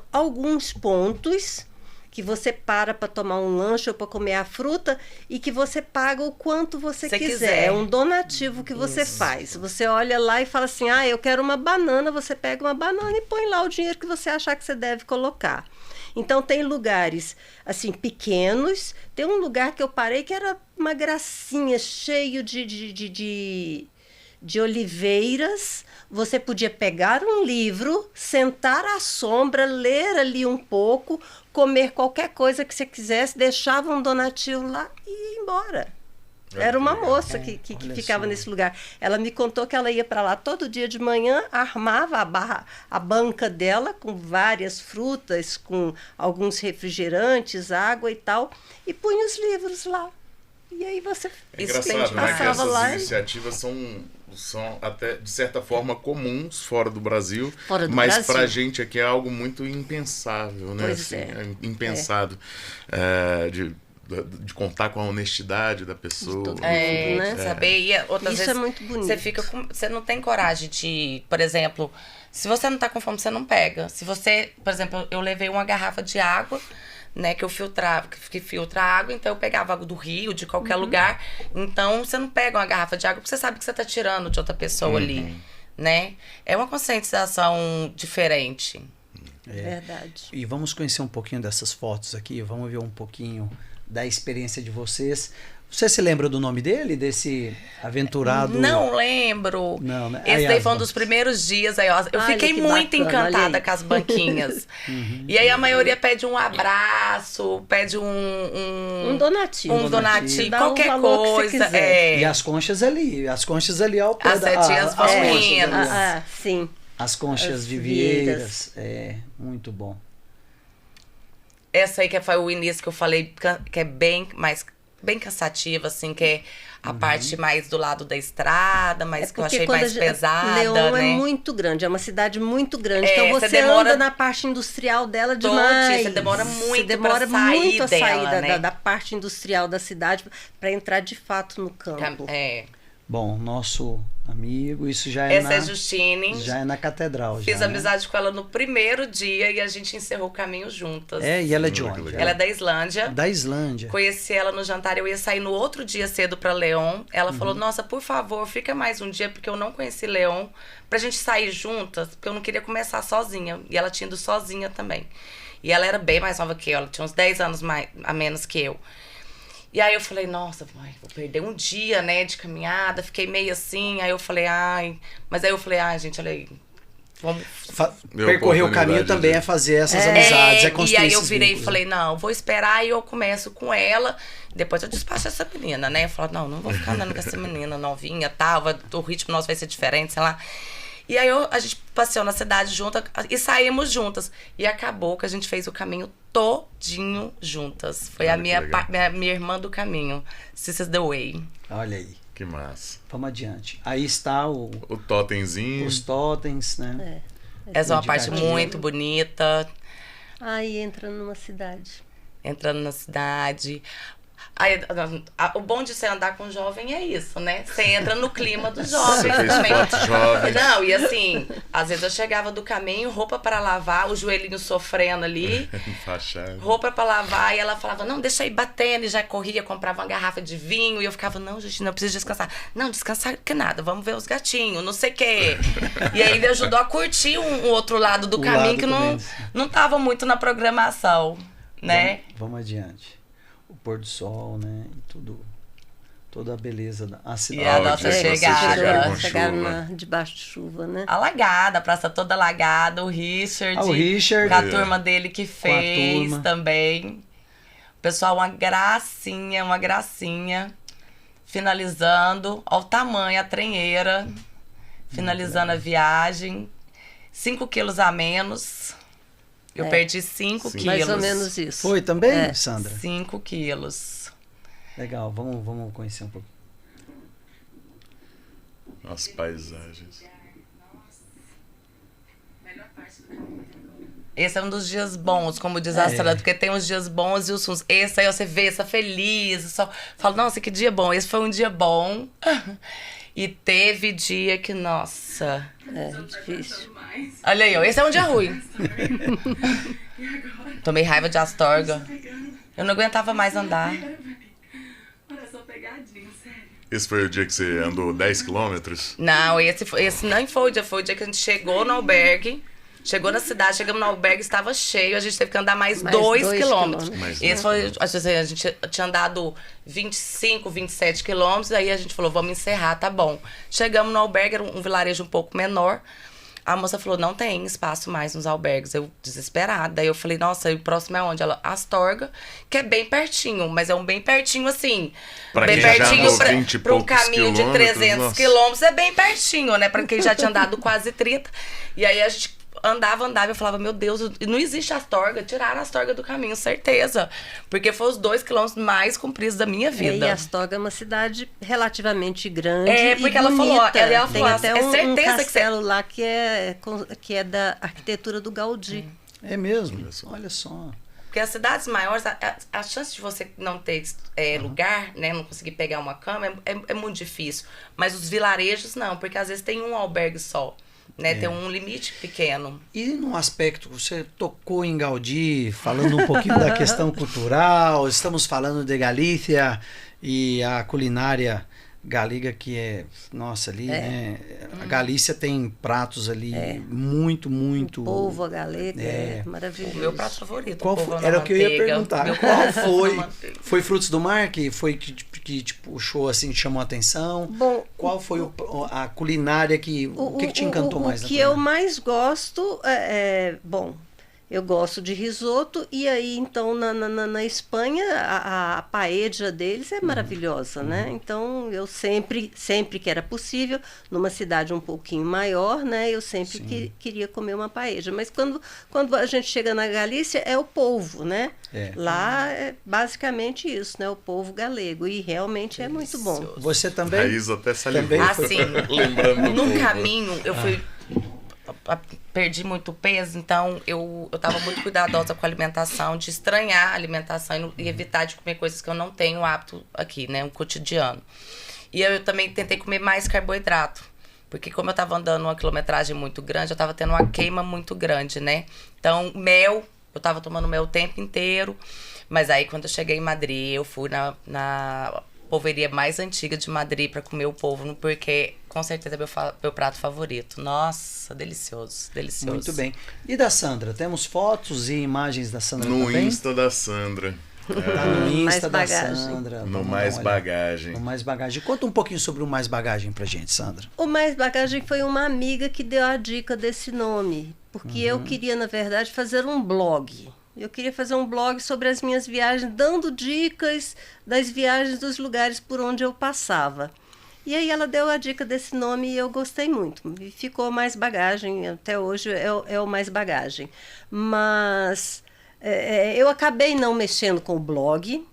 [SPEAKER 2] alguns pontos que você para tomar um lanche ou para comer a fruta e que você paga o quanto você quiser. É um donativo que você faz. Você olha lá e fala assim, eu quero uma banana, você pega uma banana e põe lá o dinheiro que você achar que você deve colocar. Então, tem lugares, assim, pequenos. Tem um lugar que eu parei que era uma gracinha, cheio de oliveiras. Você podia pegar um livro, sentar à sombra, ler ali um pouco, comer qualquer coisa que você quisesse, deixava um donativo lá e ia embora. Era uma moça que ficava nesse lugar. Ela me contou que ela ia para lá todo dia de manhã, armava a banca dela com várias frutas, com alguns refrigerantes, água e tal, e punha os livros lá. E aí você
[SPEAKER 4] engraçado, né, que essas iniciativas são até, de certa forma, comuns fora do Brasil, mas pra gente aqui é algo muito impensável, né?
[SPEAKER 2] Pois
[SPEAKER 4] assim, impensado. De contar com a honestidade da pessoa.
[SPEAKER 3] Né? Saber. E outras
[SPEAKER 2] Isso
[SPEAKER 3] vezes
[SPEAKER 2] é muito bonito.
[SPEAKER 3] Você não tem coragem de, por exemplo, se você não tá com fome, você não pega. Se você, por exemplo, eu levei uma garrafa de água, né, que eu filtrava, que filtra água, então eu pegava água do rio, de qualquer lugar. Então você não pega uma garrafa de água porque você sabe que você tá tirando de outra pessoa ali, né? É uma conscientização diferente.
[SPEAKER 2] Verdade.
[SPEAKER 1] E vamos conhecer um pouquinho dessas fotos aqui, vamos ver um pouquinho da experiência de vocês. Você se lembra do nome dele, desse aventurado?
[SPEAKER 3] Não lembro.
[SPEAKER 1] Não, né?
[SPEAKER 3] Esse daí foi um dos primeiros dias. Aí, eu fiquei muito encantada com as banquinhas. E aí a maioria pede um abraço, pede um
[SPEAKER 2] donativo.
[SPEAKER 3] Um donativo,
[SPEAKER 2] Dá
[SPEAKER 3] qualquer
[SPEAKER 2] o valor
[SPEAKER 3] coisa.
[SPEAKER 2] que você quiser.
[SPEAKER 1] E as conchas ali ao pé
[SPEAKER 3] as setinhas
[SPEAKER 1] da...
[SPEAKER 2] sim.
[SPEAKER 1] As conchas
[SPEAKER 2] As
[SPEAKER 1] de vieiras. Muito bom.
[SPEAKER 3] Essa aí que foi o início que eu falei, que é bem cansativa, assim, que é a parte mais do lado da estrada, mas que eu achei mais pesada,
[SPEAKER 2] León
[SPEAKER 3] né?
[SPEAKER 2] é muito grande, é uma cidade muito grande.
[SPEAKER 3] É,
[SPEAKER 2] então você
[SPEAKER 3] demora...
[SPEAKER 2] anda na parte industrial dela demais.
[SPEAKER 3] Você demora muito
[SPEAKER 2] você demora
[SPEAKER 3] pra sair
[SPEAKER 2] muito a sair
[SPEAKER 3] dela, né?
[SPEAKER 2] da parte industrial da cidade para entrar de fato no campo.
[SPEAKER 1] Bom, nosso amigo, isso já
[SPEAKER 3] Essa é Justine.
[SPEAKER 1] Já é na catedral.
[SPEAKER 3] Fiz amizade com ela no primeiro dia e a gente encerrou o caminho juntas.
[SPEAKER 1] E ela é de onde?
[SPEAKER 3] Ela é da Islândia.
[SPEAKER 1] Da Islândia.
[SPEAKER 3] Conheci ela no jantar, eu ia sair no outro dia cedo pra León. Ela falou, nossa, por favor, fica mais um dia, porque eu não conheci León, pra gente sair juntas, porque eu não queria começar sozinha. E ela tinha ido sozinha também. E ela era bem mais nova que eu, ela tinha uns 10 anos a menos que eu. E aí eu falei, nossa, vou perder um dia, né, de caminhada, fiquei meio assim, aí eu falei, mas aí eu falei, gente, olha aí, vamos...
[SPEAKER 1] Percorrer o caminho também é fazer essas amizades, é construir.
[SPEAKER 3] E aí eu virei e falei, não, vou esperar e eu começo com ela, depois eu despacho essa menina, né, eu falei, não vou ficar andando com essa menina novinha, tal, o ritmo nosso vai ser diferente, sei lá. E aí a gente passeou na cidade juntas e saímos juntas. E acabou que a gente fez o caminho todinho juntas. Foi a minha irmã do caminho. This is the way.
[SPEAKER 1] Olha aí.
[SPEAKER 4] Que massa.
[SPEAKER 1] Vamos adiante. Aí está o
[SPEAKER 4] totemzinho.
[SPEAKER 1] Os totens, né?
[SPEAKER 3] Essa é uma parte muito bonita.
[SPEAKER 2] Aí entra numa cidade.
[SPEAKER 3] Entrando na cidade. Aí, o bom de você andar com jovem é isso, né? Você entra no clima do jovem também. Não, e assim, às vezes eu chegava do caminho, roupa para lavar, o joelhinho sofrendo ali, roupa para lavar, e ela falava, não, deixa aí batendo, e já corria, comprava uma garrafa de vinho, e eu ficava, não, gente, não, eu preciso descansar. Não, descansar que nada, vamos ver os gatinhos, não sei o quê. E aí ele ajudou a curtir um outro lado do caminho que não tava muito na programação, né?
[SPEAKER 1] Vamos adiante. O pôr do sol, né? E tudo, toda a beleza da cidade.
[SPEAKER 3] E a nossa chegada.
[SPEAKER 2] Chegaram debaixo de chuva, né?
[SPEAKER 3] Alagada, a praça toda alagada. O Richard. Com a turma dele que fez também. O pessoal, uma gracinha. Finalizando. Olha o tamanho, a trenheira. Finalizando a viagem. 5 quilos a menos. Eu perdi 5 quilos.
[SPEAKER 2] Mais ou menos isso.
[SPEAKER 1] Foi também, Sandra?
[SPEAKER 3] 5 quilos.
[SPEAKER 1] Legal, vamos conhecer um pouco.
[SPEAKER 4] As paisagens.
[SPEAKER 3] Esse é um dos dias bons, como diz a Sandra, porque tem os dias bons e os ruins. Esse aí você vê, você tá feliz, só fala, nossa, que dia bom. Esse foi um dia bom. E teve dia que, nossa...
[SPEAKER 2] É difícil.
[SPEAKER 3] Olha aí, ó, esse é um dia ruim. Tomei raiva de Astorga. Eu não aguentava mais andar.
[SPEAKER 4] Esse foi o dia que você andou 10 quilômetros?
[SPEAKER 3] Não, esse não foi o dia que a gente chegou no albergue. Chegou na cidade, chegamos no albergue, estava cheio, a gente teve que andar mais 2 quilômetros. Esse foi, a gente tinha andado 25, 27 quilômetros, aí a gente falou, vamos encerrar, tá bom. Chegamos no albergue, era um vilarejo um pouco menor. A moça falou, não tem espaço mais nos albergues. Eu, desesperada. Daí eu falei, nossa, e o próximo é onde? Ela, Astorga, que é bem pertinho, mas é um bem pertinho assim.
[SPEAKER 4] Pra
[SPEAKER 3] bem
[SPEAKER 4] quem
[SPEAKER 3] pertinho
[SPEAKER 4] já andou
[SPEAKER 3] para um caminho de 300 quilômetros, é bem pertinho, né? Pra quem já tinha andado quase 30. E aí a gente andava, eu falava, meu Deus, não existe Astorga, tiraram a Astorga do caminho, certeza. Porque foi os 2 quilômetros mais compridos da minha vida.
[SPEAKER 2] E Astorga é uma cidade relativamente grande
[SPEAKER 3] porque
[SPEAKER 2] e
[SPEAKER 3] ela
[SPEAKER 2] bonita.
[SPEAKER 3] falou, ela
[SPEAKER 2] Tem
[SPEAKER 3] falou,
[SPEAKER 2] até
[SPEAKER 3] é certeza
[SPEAKER 2] um
[SPEAKER 3] que
[SPEAKER 2] castelo lá que é da arquitetura do Gaudí.
[SPEAKER 1] É mesmo? Olha só.
[SPEAKER 3] Porque as cidades maiores, a chance de você não ter lugar, né, não conseguir pegar uma cama, é muito difícil. Mas os vilarejos não, porque às vezes tem um albergue só. Né, tem um limite pequeno.
[SPEAKER 1] E no aspecto, você tocou em Gaudí, falando um pouquinho da questão cultural, estamos falando de Galícia e a culinária galega que é, nossa, ali, né? A Galícia tem pratos ali muito.
[SPEAKER 2] O povo galega é maravilhoso.
[SPEAKER 3] O meu prato favorito.
[SPEAKER 1] Qual
[SPEAKER 3] polvo
[SPEAKER 1] foi?
[SPEAKER 3] na
[SPEAKER 1] Era o que eu ia
[SPEAKER 3] manteiga.
[SPEAKER 1] perguntar.
[SPEAKER 3] Meu
[SPEAKER 1] Qual
[SPEAKER 3] prato
[SPEAKER 1] foi?
[SPEAKER 3] na manteiga.
[SPEAKER 1] Foi Frutos do Mar que foi que te puxou assim, te chamou a atenção?
[SPEAKER 2] Bom,
[SPEAKER 1] qual foi a culinária o que te encantou mais?
[SPEAKER 2] O que eu mais gosto bom, eu gosto de risoto e aí então na Espanha a paella deles é maravilhosa, né? Então eu sempre que era possível, numa cidade um pouquinho maior, né? Eu sempre queria comer uma paella. Mas quando a gente chega na Galícia é o polvo, né? Lá é basicamente isso, né? O polvo galego e realmente é muito bom.
[SPEAKER 1] Você também?
[SPEAKER 4] Raiz até salivou.
[SPEAKER 1] Também
[SPEAKER 3] Assim,
[SPEAKER 4] lembrando
[SPEAKER 3] no
[SPEAKER 4] povo.
[SPEAKER 3] caminho eu fui perdi muito peso, então eu tava muito cuidadosa com a alimentação, de estranhar a alimentação e evitar de comer coisas que eu não tenho hábito aqui, né, no cotidiano. E eu também tentei comer mais carboidrato, porque como eu tava andando uma quilometragem muito grande, eu tava tendo uma queima muito grande, né? Então, mel, eu tava tomando mel o tempo inteiro, mas aí quando eu cheguei em Madrid, eu fui na polveria mais antiga de Madrid para comer o polvo, porque com certeza é meu prato favorito. Nossa, delicioso, delicioso.
[SPEAKER 1] Muito bem. E da Sandra? Temos fotos e imagens da Sandra
[SPEAKER 4] No
[SPEAKER 1] também?
[SPEAKER 4] Insta da Sandra.
[SPEAKER 1] Tá no Insta da
[SPEAKER 2] bagagem.
[SPEAKER 1] Sandra.
[SPEAKER 4] No
[SPEAKER 1] Vamos
[SPEAKER 4] Mais
[SPEAKER 1] dar uma olhada.
[SPEAKER 4] Bagagem.
[SPEAKER 1] No Mais Bagagem. Conta um pouquinho sobre o Mais Bagagem pra gente, Sandra.
[SPEAKER 2] O Mais Bagagem foi uma amiga que deu a dica desse nome, porque eu queria, na verdade, fazer um blog. Eu queria fazer um blog sobre as minhas viagens, dando dicas das viagens dos lugares por onde eu passava. E aí ela deu a dica desse nome e eu gostei muito. E ficou Mais Bagagem, até hoje é o Mais Bagagem. Mas eu acabei não mexendo com o blog.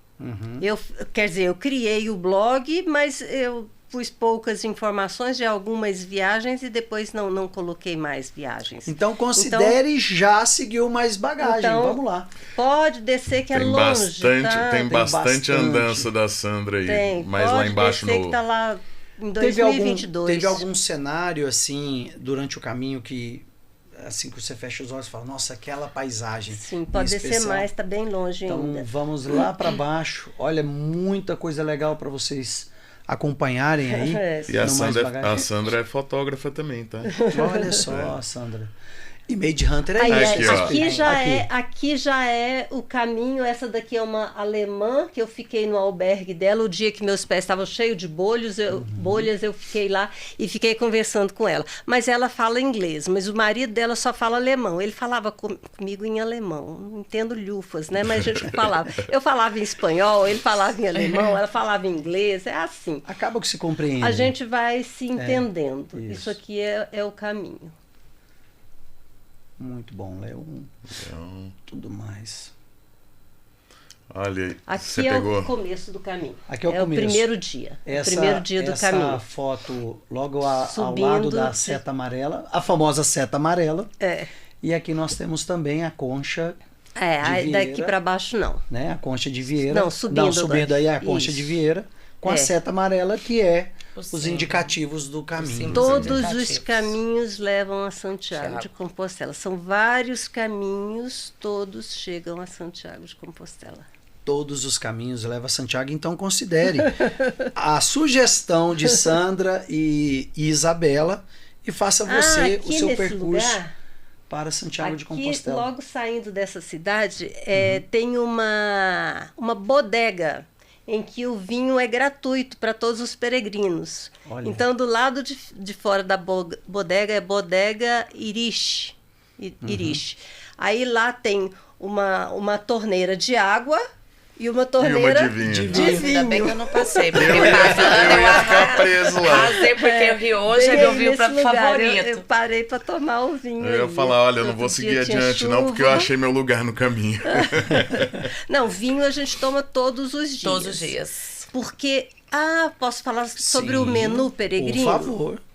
[SPEAKER 2] Quer dizer, eu criei o blog, mas eu pus poucas informações de algumas viagens e depois não coloquei mais viagens.
[SPEAKER 1] Então considere já seguir o Mais Bagagem.
[SPEAKER 2] Então,
[SPEAKER 1] Vamos lá.
[SPEAKER 2] Pode descer que é
[SPEAKER 4] Tem
[SPEAKER 2] longe,
[SPEAKER 4] bastante,
[SPEAKER 2] tá?
[SPEAKER 4] tem bastante
[SPEAKER 1] bastante.
[SPEAKER 4] andança da Sandra aí.
[SPEAKER 2] Tem,
[SPEAKER 4] Mas
[SPEAKER 2] pode
[SPEAKER 4] lá embaixo
[SPEAKER 2] descer
[SPEAKER 4] no...
[SPEAKER 2] que tá lá em
[SPEAKER 1] Teve
[SPEAKER 2] 2022.
[SPEAKER 1] algum cenário assim durante o caminho que assim que você fecha os olhos e fala, nossa, aquela paisagem.
[SPEAKER 2] Sim, pode descer
[SPEAKER 1] especial.
[SPEAKER 2] mais, tá bem longe
[SPEAKER 1] Então
[SPEAKER 2] ainda.
[SPEAKER 1] vamos lá para baixo. Olha, muita coisa legal para vocês acompanharem aí.
[SPEAKER 4] E a
[SPEAKER 1] no Mais
[SPEAKER 4] Sandra,
[SPEAKER 1] Bagagem.
[SPEAKER 4] a Sandra é fotógrafa também, tá?
[SPEAKER 1] Olha só, Sandra. E Made Hunter é
[SPEAKER 2] Aí,
[SPEAKER 1] isso.
[SPEAKER 4] Aqui, ó.
[SPEAKER 2] aqui já é o caminho. Essa daqui é uma alemã que eu fiquei no albergue dela o dia que meus pés estavam cheios de bolhas. Eu fiquei lá e fiquei conversando com ela. Mas ela fala inglês, mas o marido dela só fala alemão. Ele falava comigo em alemão. Não entendo lhufas, né? Mas a gente falava. Eu falava em espanhol, ele falava em alemão, ela falava em inglês. É assim.
[SPEAKER 1] Acaba que se compreende.
[SPEAKER 2] A gente vai se entendendo.
[SPEAKER 1] isso.
[SPEAKER 2] Isso aqui é o caminho.
[SPEAKER 1] Muito bom, Léo.
[SPEAKER 4] Então,
[SPEAKER 1] Tudo mais.
[SPEAKER 4] Olha, você
[SPEAKER 2] Aqui é
[SPEAKER 4] pegou.
[SPEAKER 2] o começo do caminho.
[SPEAKER 1] Aqui é o começo.
[SPEAKER 2] O primeiro dia. O primeiro dia do caminho.
[SPEAKER 1] Essa foto logo ao
[SPEAKER 2] Subindo
[SPEAKER 1] lado da seta amarela, a famosa seta amarela.
[SPEAKER 2] É.
[SPEAKER 1] E aqui nós temos também a concha
[SPEAKER 2] Aí daqui para baixo não.
[SPEAKER 1] né? A concha de Vieira.
[SPEAKER 2] Não, subindo
[SPEAKER 1] aí a concha
[SPEAKER 2] Isso.
[SPEAKER 1] de Vieira com a
[SPEAKER 2] É.
[SPEAKER 1] seta amarela, que é os
[SPEAKER 3] símbolo.
[SPEAKER 1] indicativos do caminho.
[SPEAKER 3] símbolo.
[SPEAKER 2] Todos os
[SPEAKER 3] indicativos.
[SPEAKER 2] caminhos levam a Santiago de
[SPEAKER 3] Tiago.
[SPEAKER 2] Compostela. São vários caminhos, todos chegam a Santiago de Compostela.
[SPEAKER 1] Todos os caminhos levam a Santiago, então considere a sugestão de Sandra e Isabela e faça você o
[SPEAKER 2] aqui
[SPEAKER 1] seu
[SPEAKER 2] nesse
[SPEAKER 1] percurso
[SPEAKER 2] lugar,
[SPEAKER 1] para Santiago de Compostela.
[SPEAKER 2] logo saindo dessa cidade, tem uma bodega em que o vinho é gratuito para todos os peregrinos.
[SPEAKER 1] Olha.
[SPEAKER 2] Então, do lado de fora da bodega é Bodega Irish. Irish. Aí lá tem uma torneira de água e uma torneira
[SPEAKER 4] de vinho.
[SPEAKER 3] Ainda bem que eu não passei. Porque
[SPEAKER 4] Eu ia ficar preso lá.
[SPEAKER 3] Passei porque o Rio hoje é
[SPEAKER 2] Bem
[SPEAKER 3] meu vinho
[SPEAKER 2] nesse lugar.
[SPEAKER 3] favorito.
[SPEAKER 2] Eu parei para tomar o vinho.
[SPEAKER 4] Eu ia
[SPEAKER 2] aí.
[SPEAKER 4] falar, olha, eu não
[SPEAKER 2] Outro
[SPEAKER 4] vou
[SPEAKER 2] dia
[SPEAKER 4] seguir
[SPEAKER 2] tinha
[SPEAKER 4] adiante não, porque eu
[SPEAKER 2] chuva.
[SPEAKER 4] achei meu lugar no caminho.
[SPEAKER 2] Não, vinho a gente toma todos os dias.
[SPEAKER 3] Todos os dias.
[SPEAKER 2] Porque, posso falar sobre o
[SPEAKER 1] Sim,
[SPEAKER 2] menu peregrino?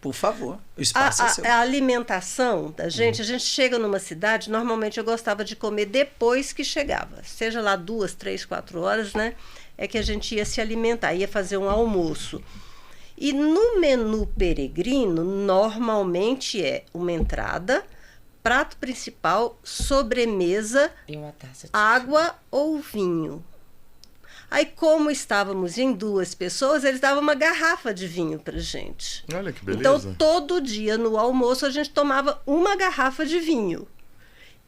[SPEAKER 1] Por favor. O espaço é seu.
[SPEAKER 2] A alimentação da gente, a gente chega numa cidade, normalmente eu gostava de comer depois que chegava. Seja lá 2, 3, 4 horas, né? É que a gente ia se alimentar, ia fazer um almoço. E no menu peregrino, normalmente é uma entrada, prato principal, sobremesa,
[SPEAKER 3] E uma taça de
[SPEAKER 2] água ou vinho. Aí, como estávamos em 2 pessoas, eles davam uma garrafa de vinho pra gente.
[SPEAKER 4] Olha que beleza.
[SPEAKER 2] Então, todo dia no almoço a gente tomava uma garrafa de vinho.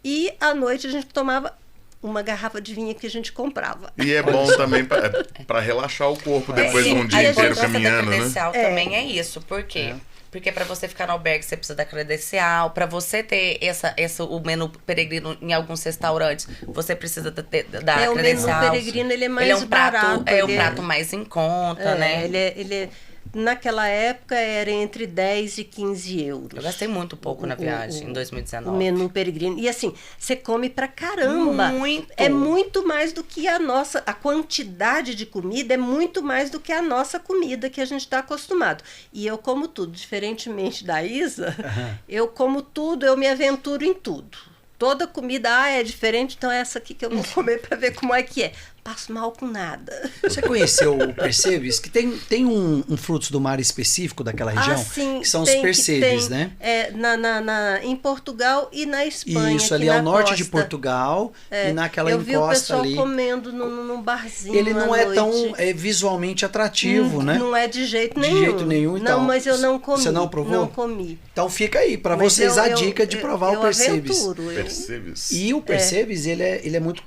[SPEAKER 2] E à noite a gente tomava uma garrafa de vinho que a gente comprava.
[SPEAKER 4] E é bom também para relaxar o corpo depois de um
[SPEAKER 3] A
[SPEAKER 4] dia inteiro
[SPEAKER 3] importância
[SPEAKER 4] caminhando,
[SPEAKER 3] da
[SPEAKER 4] né?
[SPEAKER 3] credencial também é isso. Por quê? Porque para você ficar no albergue, você precisa da credencial. Para você ter o menu peregrino em alguns restaurantes, você precisa da
[SPEAKER 2] O
[SPEAKER 3] credencial.
[SPEAKER 2] menu peregrino ele é mais
[SPEAKER 3] ele é um prato,
[SPEAKER 2] barato.
[SPEAKER 3] é um
[SPEAKER 2] ele
[SPEAKER 3] prato mais em conta, né?
[SPEAKER 2] Naquela época era entre 10 e 15 euros.
[SPEAKER 3] Eu gastei muito pouco na viagem, em 2019.
[SPEAKER 2] O menu peregrino. E assim, você come pra caramba.
[SPEAKER 3] Muito.
[SPEAKER 2] É muito mais do que a quantidade de comida é muito mais do que a nossa comida que a gente está acostumado. E eu como tudo, diferentemente da Isa, eu como tudo, eu me aventuro em tudo. Toda comida, é diferente, então é essa aqui que eu vou comer para ver como é que é. Passo mal com nada.
[SPEAKER 1] Você conheceu o percebes? Que tem um frutos do mar específico daquela região?
[SPEAKER 2] Sim,
[SPEAKER 1] que são os percebes, né?
[SPEAKER 2] Em Portugal e na Espanha.
[SPEAKER 1] Isso,
[SPEAKER 2] aqui
[SPEAKER 1] ali ao
[SPEAKER 2] na
[SPEAKER 1] norte
[SPEAKER 2] costa.
[SPEAKER 1] de Portugal e naquela
[SPEAKER 2] eu vi o
[SPEAKER 1] encosta
[SPEAKER 2] pessoal
[SPEAKER 1] ali.
[SPEAKER 2] comendo num barzinho.
[SPEAKER 1] Ele não
[SPEAKER 2] à
[SPEAKER 1] é
[SPEAKER 2] noite.
[SPEAKER 1] tão visualmente atrativo, né?
[SPEAKER 2] Não é de jeito
[SPEAKER 1] De
[SPEAKER 2] nenhum.
[SPEAKER 1] jeito nenhum, então.
[SPEAKER 2] Não, mas eu não comi.
[SPEAKER 1] Você não provou?
[SPEAKER 2] Não comi.
[SPEAKER 1] Então fica aí para
[SPEAKER 2] Mas
[SPEAKER 1] vocês a
[SPEAKER 2] eu-
[SPEAKER 1] dica de provar
[SPEAKER 2] eu
[SPEAKER 1] o percebes.
[SPEAKER 2] aventuro, eu-
[SPEAKER 4] Percebes?
[SPEAKER 1] E o percebes, ele é muito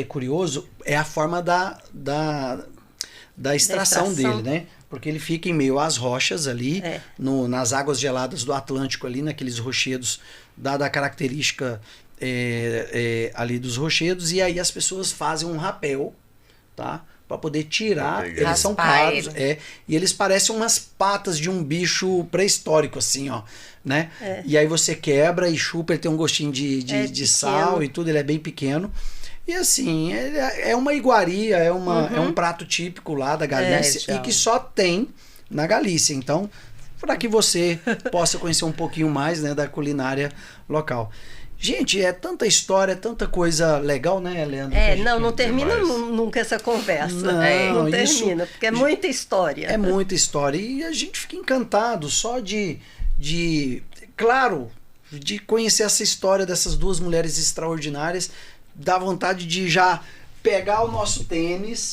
[SPEAKER 1] curioso, é a forma da extração dele, né? Porque ele fica em meio às rochas ali, nas águas geladas do Atlântico ali, naqueles rochedos, dada a característica ali dos rochedos, e aí as pessoas fazem um rapel, tá? Para poder tirar, eles são
[SPEAKER 3] Raspar
[SPEAKER 1] claros, e eles parecem umas patas de um bicho pré-histórico, assim, ó, né? E aí você quebra e chupa, ele tem um gostinho de sal e tudo, ele é bem pequeno. E assim, é uma iguaria, é um prato típico lá da Galícia e que só tem na Galícia. Então, para que você possa conhecer um pouquinho mais, né, da culinária local. Gente, é tanta história, tanta coisa legal, né, Leandro?
[SPEAKER 2] Não termina
[SPEAKER 4] demais.
[SPEAKER 2] nunca essa conversa.
[SPEAKER 1] Não,
[SPEAKER 2] Não
[SPEAKER 1] isso-
[SPEAKER 2] termina, porque é muita história.
[SPEAKER 1] É muita história. E a gente fica encantado só claro, de conhecer essa história dessas 2 mulheres extraordinárias. Dá vontade de já pegar o nosso tênis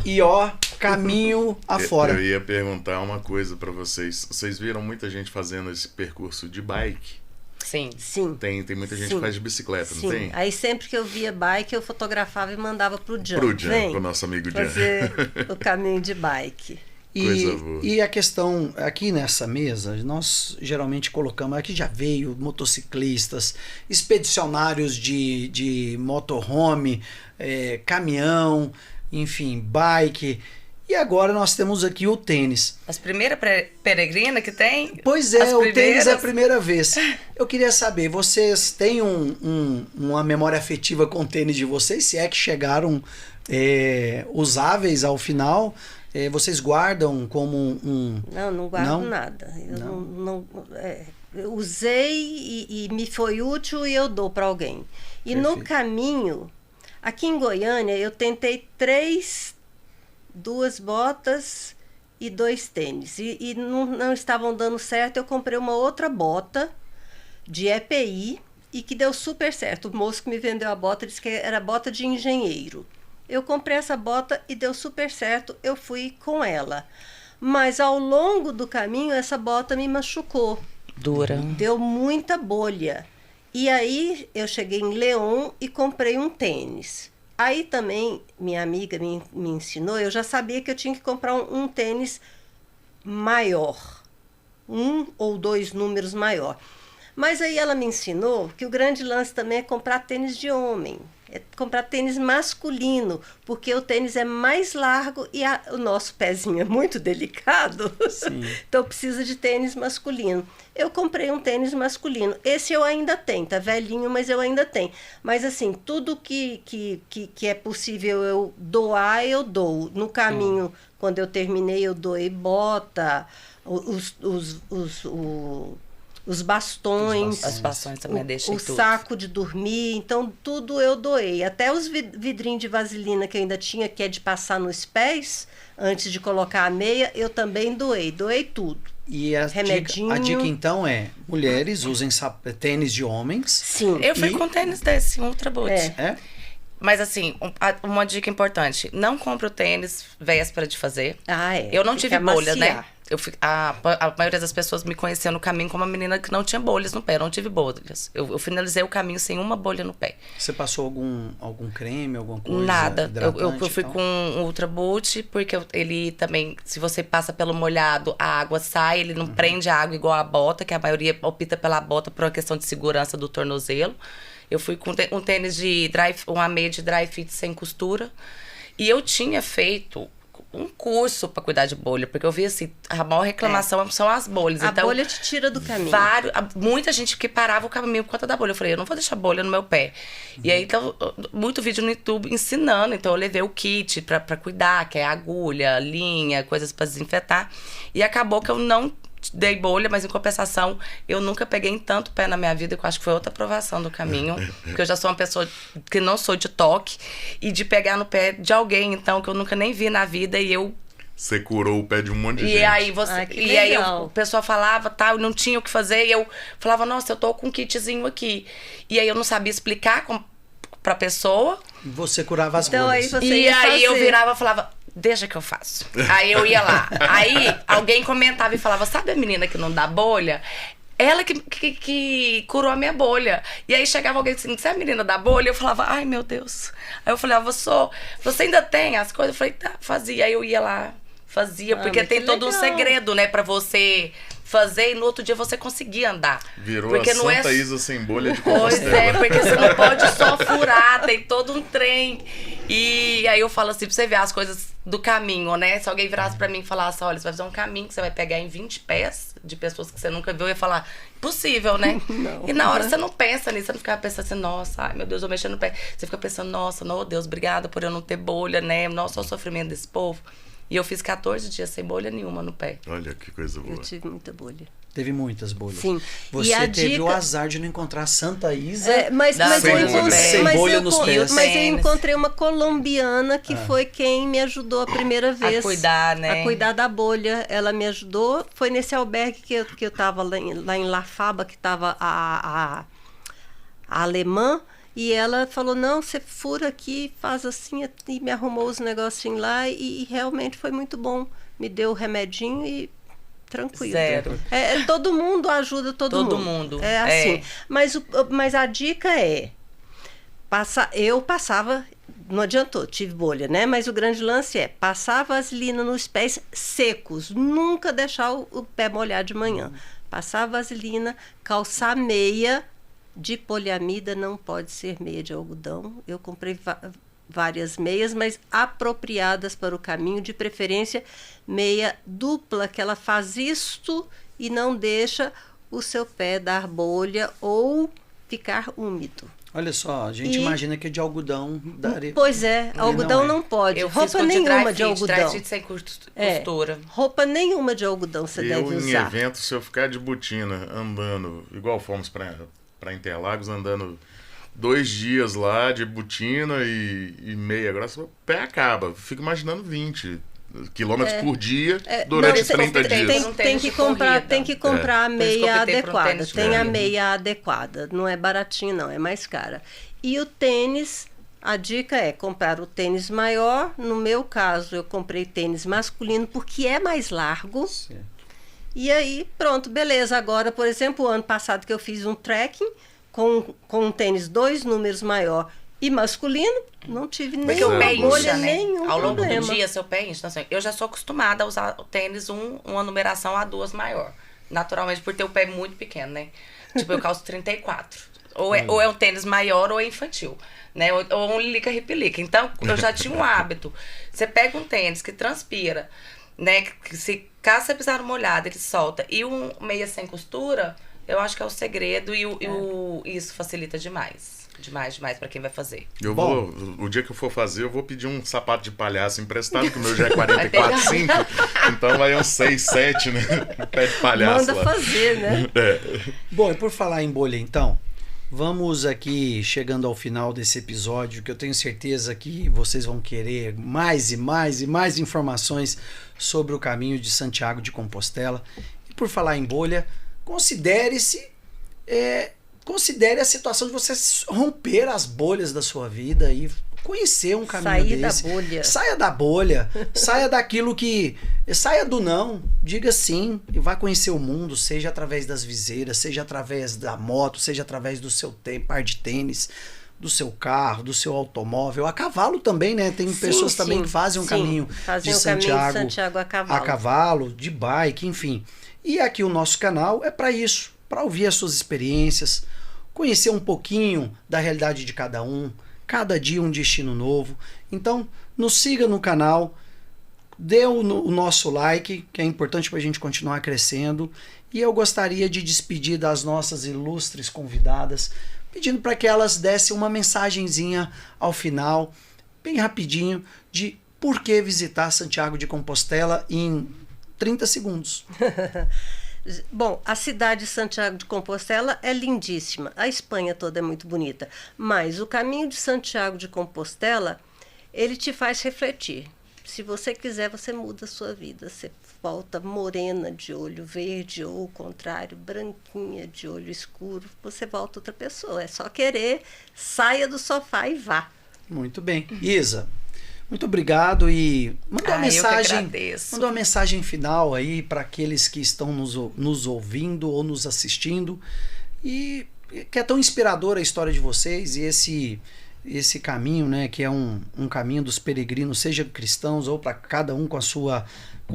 [SPEAKER 3] E
[SPEAKER 1] caminho afora.
[SPEAKER 4] Eu ia perguntar uma coisa para vocês. Vocês viram muita gente fazendo esse percurso de bike?
[SPEAKER 3] sim.
[SPEAKER 2] Sim.
[SPEAKER 4] Tem muita gente
[SPEAKER 2] Sim.
[SPEAKER 4] que faz de bicicleta,
[SPEAKER 2] Sim.
[SPEAKER 4] não tem?
[SPEAKER 2] Aí sempre que eu via bike, eu fotografava e mandava pro Jan.
[SPEAKER 4] Pro Jan,
[SPEAKER 2] Vem
[SPEAKER 4] pro nosso amigo Jan.
[SPEAKER 2] fazer o caminho de bike.
[SPEAKER 4] Coisa boa.
[SPEAKER 1] E a questão, aqui nessa mesa, nós geralmente colocamos, aqui já veio motociclistas, expedicionários de motorhome, caminhão, enfim, bike. E agora nós temos aqui o tênis.
[SPEAKER 3] As primeiras peregrinas que tem?
[SPEAKER 1] Pois é,
[SPEAKER 3] As
[SPEAKER 1] o tênis
[SPEAKER 3] primeiras?
[SPEAKER 1] é a primeira vez. Eu queria saber, vocês têm uma memória afetiva com o tênis de vocês? Se é que chegaram usáveis ao final, vocês guardam como um...
[SPEAKER 2] Não guardo nada. Eu usei e me foi útil e eu dou para alguém. E
[SPEAKER 1] Perfeito.
[SPEAKER 2] no caminho, aqui em Goiânia, eu tentei 2 botas e 2 tênis. E não estavam dando certo. Eu comprei uma outra bota de EPI e que deu super certo. O moço que me vendeu a bota disse que era bota de engenheiro. Eu comprei essa bota e deu super certo. Eu fui com ela. Mas ao longo do caminho, essa bota me machucou.
[SPEAKER 3] Dura.
[SPEAKER 2] Deu muita bolha. E aí eu cheguei em León e comprei um tênis. Aí também minha amiga me ensinou, eu já sabia que eu tinha que comprar um tênis maior. 1 ou 2 números maior. Mas aí ela me ensinou que o grande lance também é comprar tênis de homem. É comprar tênis masculino, porque o tênis é mais largo e o nosso pezinho é muito delicado. Então precisa de tênis masculino. Eu comprei um tênis masculino. Esse eu ainda tenho, tá velhinho, mas eu ainda tenho. Mas assim, tudo que é possível eu doar, eu dou. No caminho, quando eu terminei, eu doei bota, os bastões.
[SPEAKER 3] As bastões também deixei
[SPEAKER 2] o
[SPEAKER 3] tudo.
[SPEAKER 2] saco de dormir, então tudo eu doei. Até os vidrinhos de vaselina que eu ainda tinha, que é de passar nos pés, antes de colocar a meia, eu também doei. Doei tudo.
[SPEAKER 1] E a dica então é, mulheres usem tênis de homens.
[SPEAKER 2] Sim.
[SPEAKER 3] Eu fui com tênis desse, um Ultra Boot.
[SPEAKER 1] É?
[SPEAKER 3] Mas assim, uma dica importante, não compre o tênis véspera de fazer. Eu não tive bolha, né? A maioria das pessoas me conheceu no caminho como uma menina que não tinha bolhas no pé, eu não tive bolhas. Eu finalizei o caminho sem uma bolha no pé.
[SPEAKER 1] Você passou algum creme, alguma coisa?
[SPEAKER 3] Nada. Eu fui com um Ultra Boot, porque ele também, se você passa pelo molhado, a água sai, ele não prende a água igual a bota, que a maioria opta pela bota por uma questão de segurança do tornozelo. Eu fui com um tênis uma meia de dry fit sem costura. E eu tinha feito um curso para cuidar de bolha, porque eu vi assim, a maior reclamação são as bolhas.
[SPEAKER 2] A
[SPEAKER 3] então,
[SPEAKER 2] bolha te tira do caminho.
[SPEAKER 3] Muita gente que parava o caminho por conta da bolha. Eu falei, eu não vou deixar bolha no meu pé. E aí, então, muito vídeo no YouTube ensinando. Então, eu levei o kit para cuidar, que é agulha, linha, coisas para desinfetar. E acabou que eu não dei bolha, mas em compensação, eu nunca peguei em tanto pé na minha vida, que eu acho que foi outra aprovação do caminho, porque eu já sou uma pessoa que não sou de toque, e de pegar no pé de alguém, então, que eu nunca nem vi na vida, e eu...
[SPEAKER 4] Você curou o pé de um monte de gente.
[SPEAKER 3] E aí, o pessoal falava, tal, não tinha o que fazer, e eu falava, nossa, eu tô com um kitzinho aqui. E aí, eu não sabia explicar pra pessoa.
[SPEAKER 1] Você curava as
[SPEAKER 2] então,
[SPEAKER 1] bolhas.
[SPEAKER 3] Aí eu virava e falava... Deixa que eu faço. Aí eu ia lá. Aí alguém comentava e falava, sabe a menina que não dá bolha? Ela que curou a minha bolha. E aí chegava alguém assim, você é a menina da bolha? Eu falava, ai meu Deus. Aí eu falava, você ainda tem as coisas? Eu falei, tá, fazia. Aí eu ia lá, fazia, porque tem todo um segredo, né, pra você fazer e no outro dia você conseguir andar.
[SPEAKER 4] Virou
[SPEAKER 3] porque
[SPEAKER 4] a
[SPEAKER 3] não
[SPEAKER 4] Santa Isa sem bolha de
[SPEAKER 3] Pois
[SPEAKER 4] Compostela.
[SPEAKER 3] porque você não pode só furar, tem todo um trem. E aí eu falo assim, pra você ver as coisas do caminho, né? Se alguém virasse pra mim e falasse, olha, você vai fazer um caminho que você vai pegar em 20 pés de pessoas que você nunca viu, eu ia falar, impossível, né?
[SPEAKER 2] Não.
[SPEAKER 3] E na hora você não pensa nisso, você não fica pensando assim, nossa, ai meu Deus, eu mexendo no pé. Você fica pensando, nossa, não, Deus, obrigada por eu não ter bolha, né? Nossa, o sofrimento desse povo. E eu fiz 14 dias sem bolha nenhuma no pé.
[SPEAKER 4] Olha que coisa boa.
[SPEAKER 2] Eu tive muita bolha.
[SPEAKER 1] Teve muitas bolhas.
[SPEAKER 2] Sim.
[SPEAKER 1] Você teve o azar de não encontrar Santa Isa
[SPEAKER 2] mas eu encontrei uma colombiana que foi quem me ajudou a primeira vez.
[SPEAKER 3] A cuidar, né?
[SPEAKER 2] A cuidar da bolha. Ela me ajudou. Foi nesse albergue que eu tava lá em La Faba, que tava a alemã. E ela falou, não, você fura aqui, faz assim, e me arrumou os negocinhos lá. E realmente foi muito bom. Me deu o remedinho e... tranquilo.
[SPEAKER 3] Zero.
[SPEAKER 2] Todo mundo ajuda todo mundo. É assim. Mas a dica é... eu passava... Não adiantou, tive bolha, né? Mas o grande lance é passar vaselina nos pés secos. Nunca deixar o pé molhar de manhã. Passar vaselina, calçar meia de poliamida. Não pode ser meia de algodão. Eu comprei... várias meias, mas apropriadas para o caminho, de preferência meia dupla, que ela faz isto e não deixa o seu pé dar bolha ou ficar úmido.
[SPEAKER 1] Olha só, a gente imagina que é de algodão.
[SPEAKER 2] Pois é, algodão não pode.
[SPEAKER 3] Eu
[SPEAKER 2] Roupa
[SPEAKER 3] fiz com
[SPEAKER 2] nenhuma
[SPEAKER 3] de
[SPEAKER 2] de algodão.
[SPEAKER 3] dry fit sem costura.
[SPEAKER 2] Roupa nenhuma de algodão você deve
[SPEAKER 4] Eu, em
[SPEAKER 2] usar.
[SPEAKER 4] evento, se eu ficar de botina andando, igual fomos para Interlagos, andando 2 dias lá de botina e meia, agora o pé acaba. Eu fico imaginando 20 quilômetros por dia durante 30 dias.
[SPEAKER 2] Tem que comprar a meia adequada. Tem a meia adequada. Não é baratinho, não, é mais cara. E o tênis, a dica é comprar o tênis maior. No meu caso, eu comprei tênis masculino porque é mais largo.
[SPEAKER 1] Sim.
[SPEAKER 2] E aí, pronto, beleza. Agora, por exemplo, o ano passado que eu fiz um trekking com um tênis 2 números maior e masculino, não tive nenhuma bolha, nenhum
[SPEAKER 3] ao longo
[SPEAKER 2] problema.
[SPEAKER 3] do dia, seu pé incha. Então, assim, eu já sou acostumada a usar o tênis uma numeração A2 maior. Naturalmente, por ter o pé muito pequeno, né? Tipo, eu calço 34. Ou é um tênis maior ou é infantil, né? Ou um lilica-ripilica. Então, eu já tinha um hábito. Você pega um tênis que transpira, né? Que caso você pisar no molhado, ele solta. E um meia sem costura, eu acho que é o segredo e isso facilita demais. Demais para quem vai fazer.
[SPEAKER 4] O dia que eu for fazer, eu vou pedir um sapato de palhaço emprestado, que o meu já é 44,5, então vai uns 6, 7, né? Pé de palhaço.
[SPEAKER 2] Manda
[SPEAKER 4] lá.
[SPEAKER 2] fazer, né?
[SPEAKER 1] Bom, e por falar em bolha, então, vamos aqui chegando ao final desse episódio, que eu tenho certeza que vocês vão querer mais e mais e mais informações sobre o caminho de Santiago de Compostela. E por falar em bolha, considere a situação de você romper as bolhas da sua vida e conhecer um caminho desse. Saia da bolha. Saia daquilo que... Saia do não. Diga sim e vá conhecer o mundo, seja através das viseiras, seja através da moto, seja através do seu par de tênis, do seu carro, do seu automóvel. A cavalo também, né? Tem pessoas também que fazem um caminho de Santiago a cavalo, de bike, enfim. E aqui o nosso canal é para isso, para ouvir as suas experiências, conhecer um pouquinho da realidade de cada um, cada dia um destino novo. Então, nos siga no canal, dê o nosso like, que é importante para a gente continuar crescendo. E eu gostaria de despedir das nossas ilustres convidadas, pedindo para que elas dessem uma mensagenzinha ao final, bem rapidinho, de por que visitar Santiago de Compostela em 30 segundos.
[SPEAKER 2] Bom, a cidade de Santiago de Compostela é lindíssima. A Espanha toda é muito bonita. Mas o caminho de Santiago de Compostela, ele te faz refletir. Se você quiser, você muda a sua vida. Você volta morena de olho verde ou, ao contrário, branquinha de olho escuro. Você volta outra pessoa. É só querer, saia do sofá e vá.
[SPEAKER 1] Muito bem. Isa, muito obrigado e manda uma mensagem final aí para aqueles que estão nos ouvindo ou nos assistindo e que é tão inspiradora a história de vocês e esse caminho, né, que é um caminho dos peregrinos, seja cristãos ou para cada um com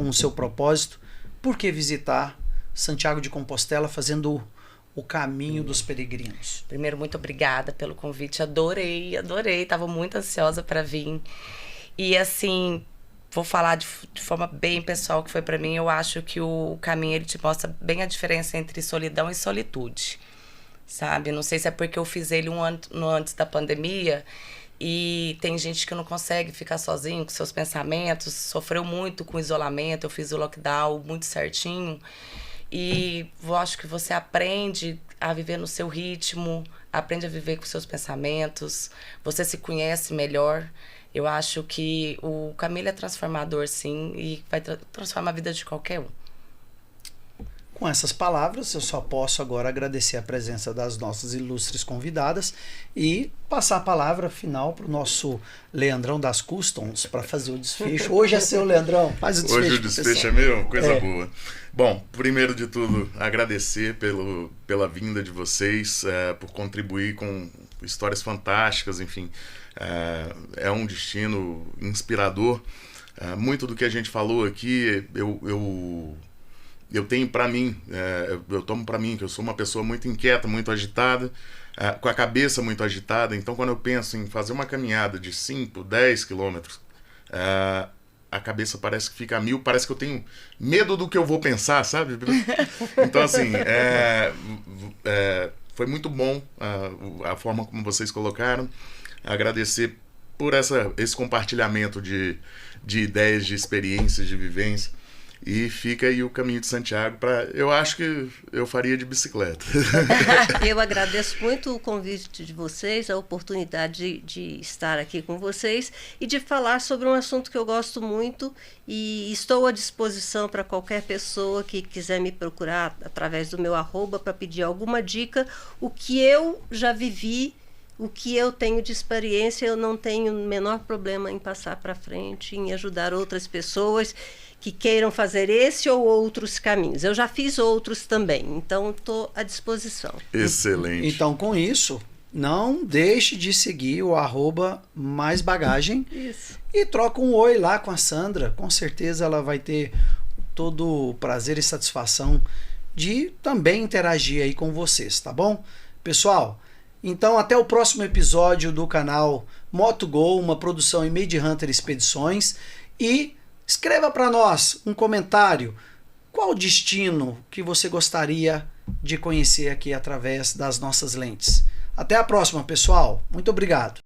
[SPEAKER 1] o seu propósito. Por que visitar Santiago de Compostela fazendo o caminho dos peregrinos?
[SPEAKER 3] Primeiro, muito obrigada pelo convite, adorei, estava muito ansiosa para vir. E assim, vou falar de forma bem pessoal que foi para mim. Eu acho que o caminho ele te mostra bem a diferença entre solidão e solitude, sabe? Não sei se é porque eu fiz ele um ano antes da pandemia e tem gente que não consegue ficar sozinho com seus pensamentos, sofreu muito com o isolamento. Eu fiz o lockdown muito certinho e eu acho que você aprende a viver no seu ritmo, aprende a viver com seus pensamentos, você se conhece melhor. Eu acho que o caminho é transformador, sim, e vai transformar a vida de qualquer um.
[SPEAKER 1] Com essas palavras, eu só posso agora agradecer a presença das nossas ilustres convidadas e passar a palavra final para o nosso Leandrão das Customs para fazer o desfecho. Hoje é seu, Leandrão. Faz o desfecho.
[SPEAKER 4] Hoje o desfecho é meu? Coisa boa. Bom, primeiro de tudo, agradecer pela vinda de vocês, por contribuir com histórias fantásticas, enfim. É um destino inspirador. Muito do que a gente falou aqui, eu tenho para mim, eu tomo para mim, que eu sou uma pessoa muito inquieta, muito agitada, com a cabeça muito agitada. Então, quando eu penso em fazer uma caminhada de 5, 10 quilômetros, a cabeça parece que fica a mil, parece que eu tenho medo do que eu vou pensar, sabe? Então, assim, foi muito bom a forma como vocês colocaram. Agradecer por esse compartilhamento de ideias, de experiências, de vivência. E fica aí o Caminho de Santiago eu acho que eu faria de bicicleta.
[SPEAKER 2] Eu agradeço muito o convite de vocês, a oportunidade de estar aqui com vocês e de falar sobre um assunto que eu gosto muito, e estou à disposição para qualquer pessoa que quiser me procurar através do meu @ para pedir alguma dica. O que eu já vivi, o que eu tenho de experiência, eu não tenho o menor problema em passar para frente, em ajudar outras pessoas que queiram fazer esse ou outros caminhos. Eu já fiz outros também, então estou à disposição.
[SPEAKER 4] Excelente.
[SPEAKER 1] Então, com isso, não deixe de seguir o @maisbagagem.
[SPEAKER 2] Isso.
[SPEAKER 1] E troca um oi lá com a Sandra. Com certeza ela vai ter todo o prazer e satisfação de também interagir aí com vocês, tá bom? Pessoal, então até o próximo episódio do canal MotoGo, uma produção em Made Hunter Expedições. E escreva para nós um comentário. Qual o destino que você gostaria de conhecer aqui através das nossas lentes? Até a próxima, pessoal. Muito obrigado.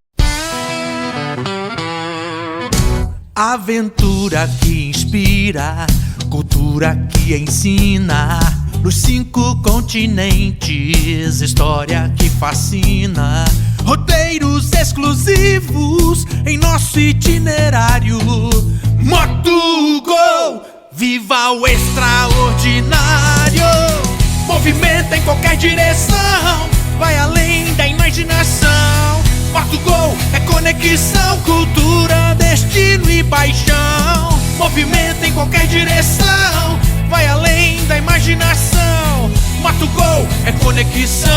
[SPEAKER 5] Aventura que inspira, cultura que ensina, nos 5 continentes, história que fascina, roteiros exclusivos em nosso itinerário. MotoGo, viva o extraordinário, movimenta em qualquer direção, vai além da imaginação. MotoGo é conexão, cultura, destino e paixão. Movimenta em qualquer direção, vai além da imaginação. MotoGo é conexão.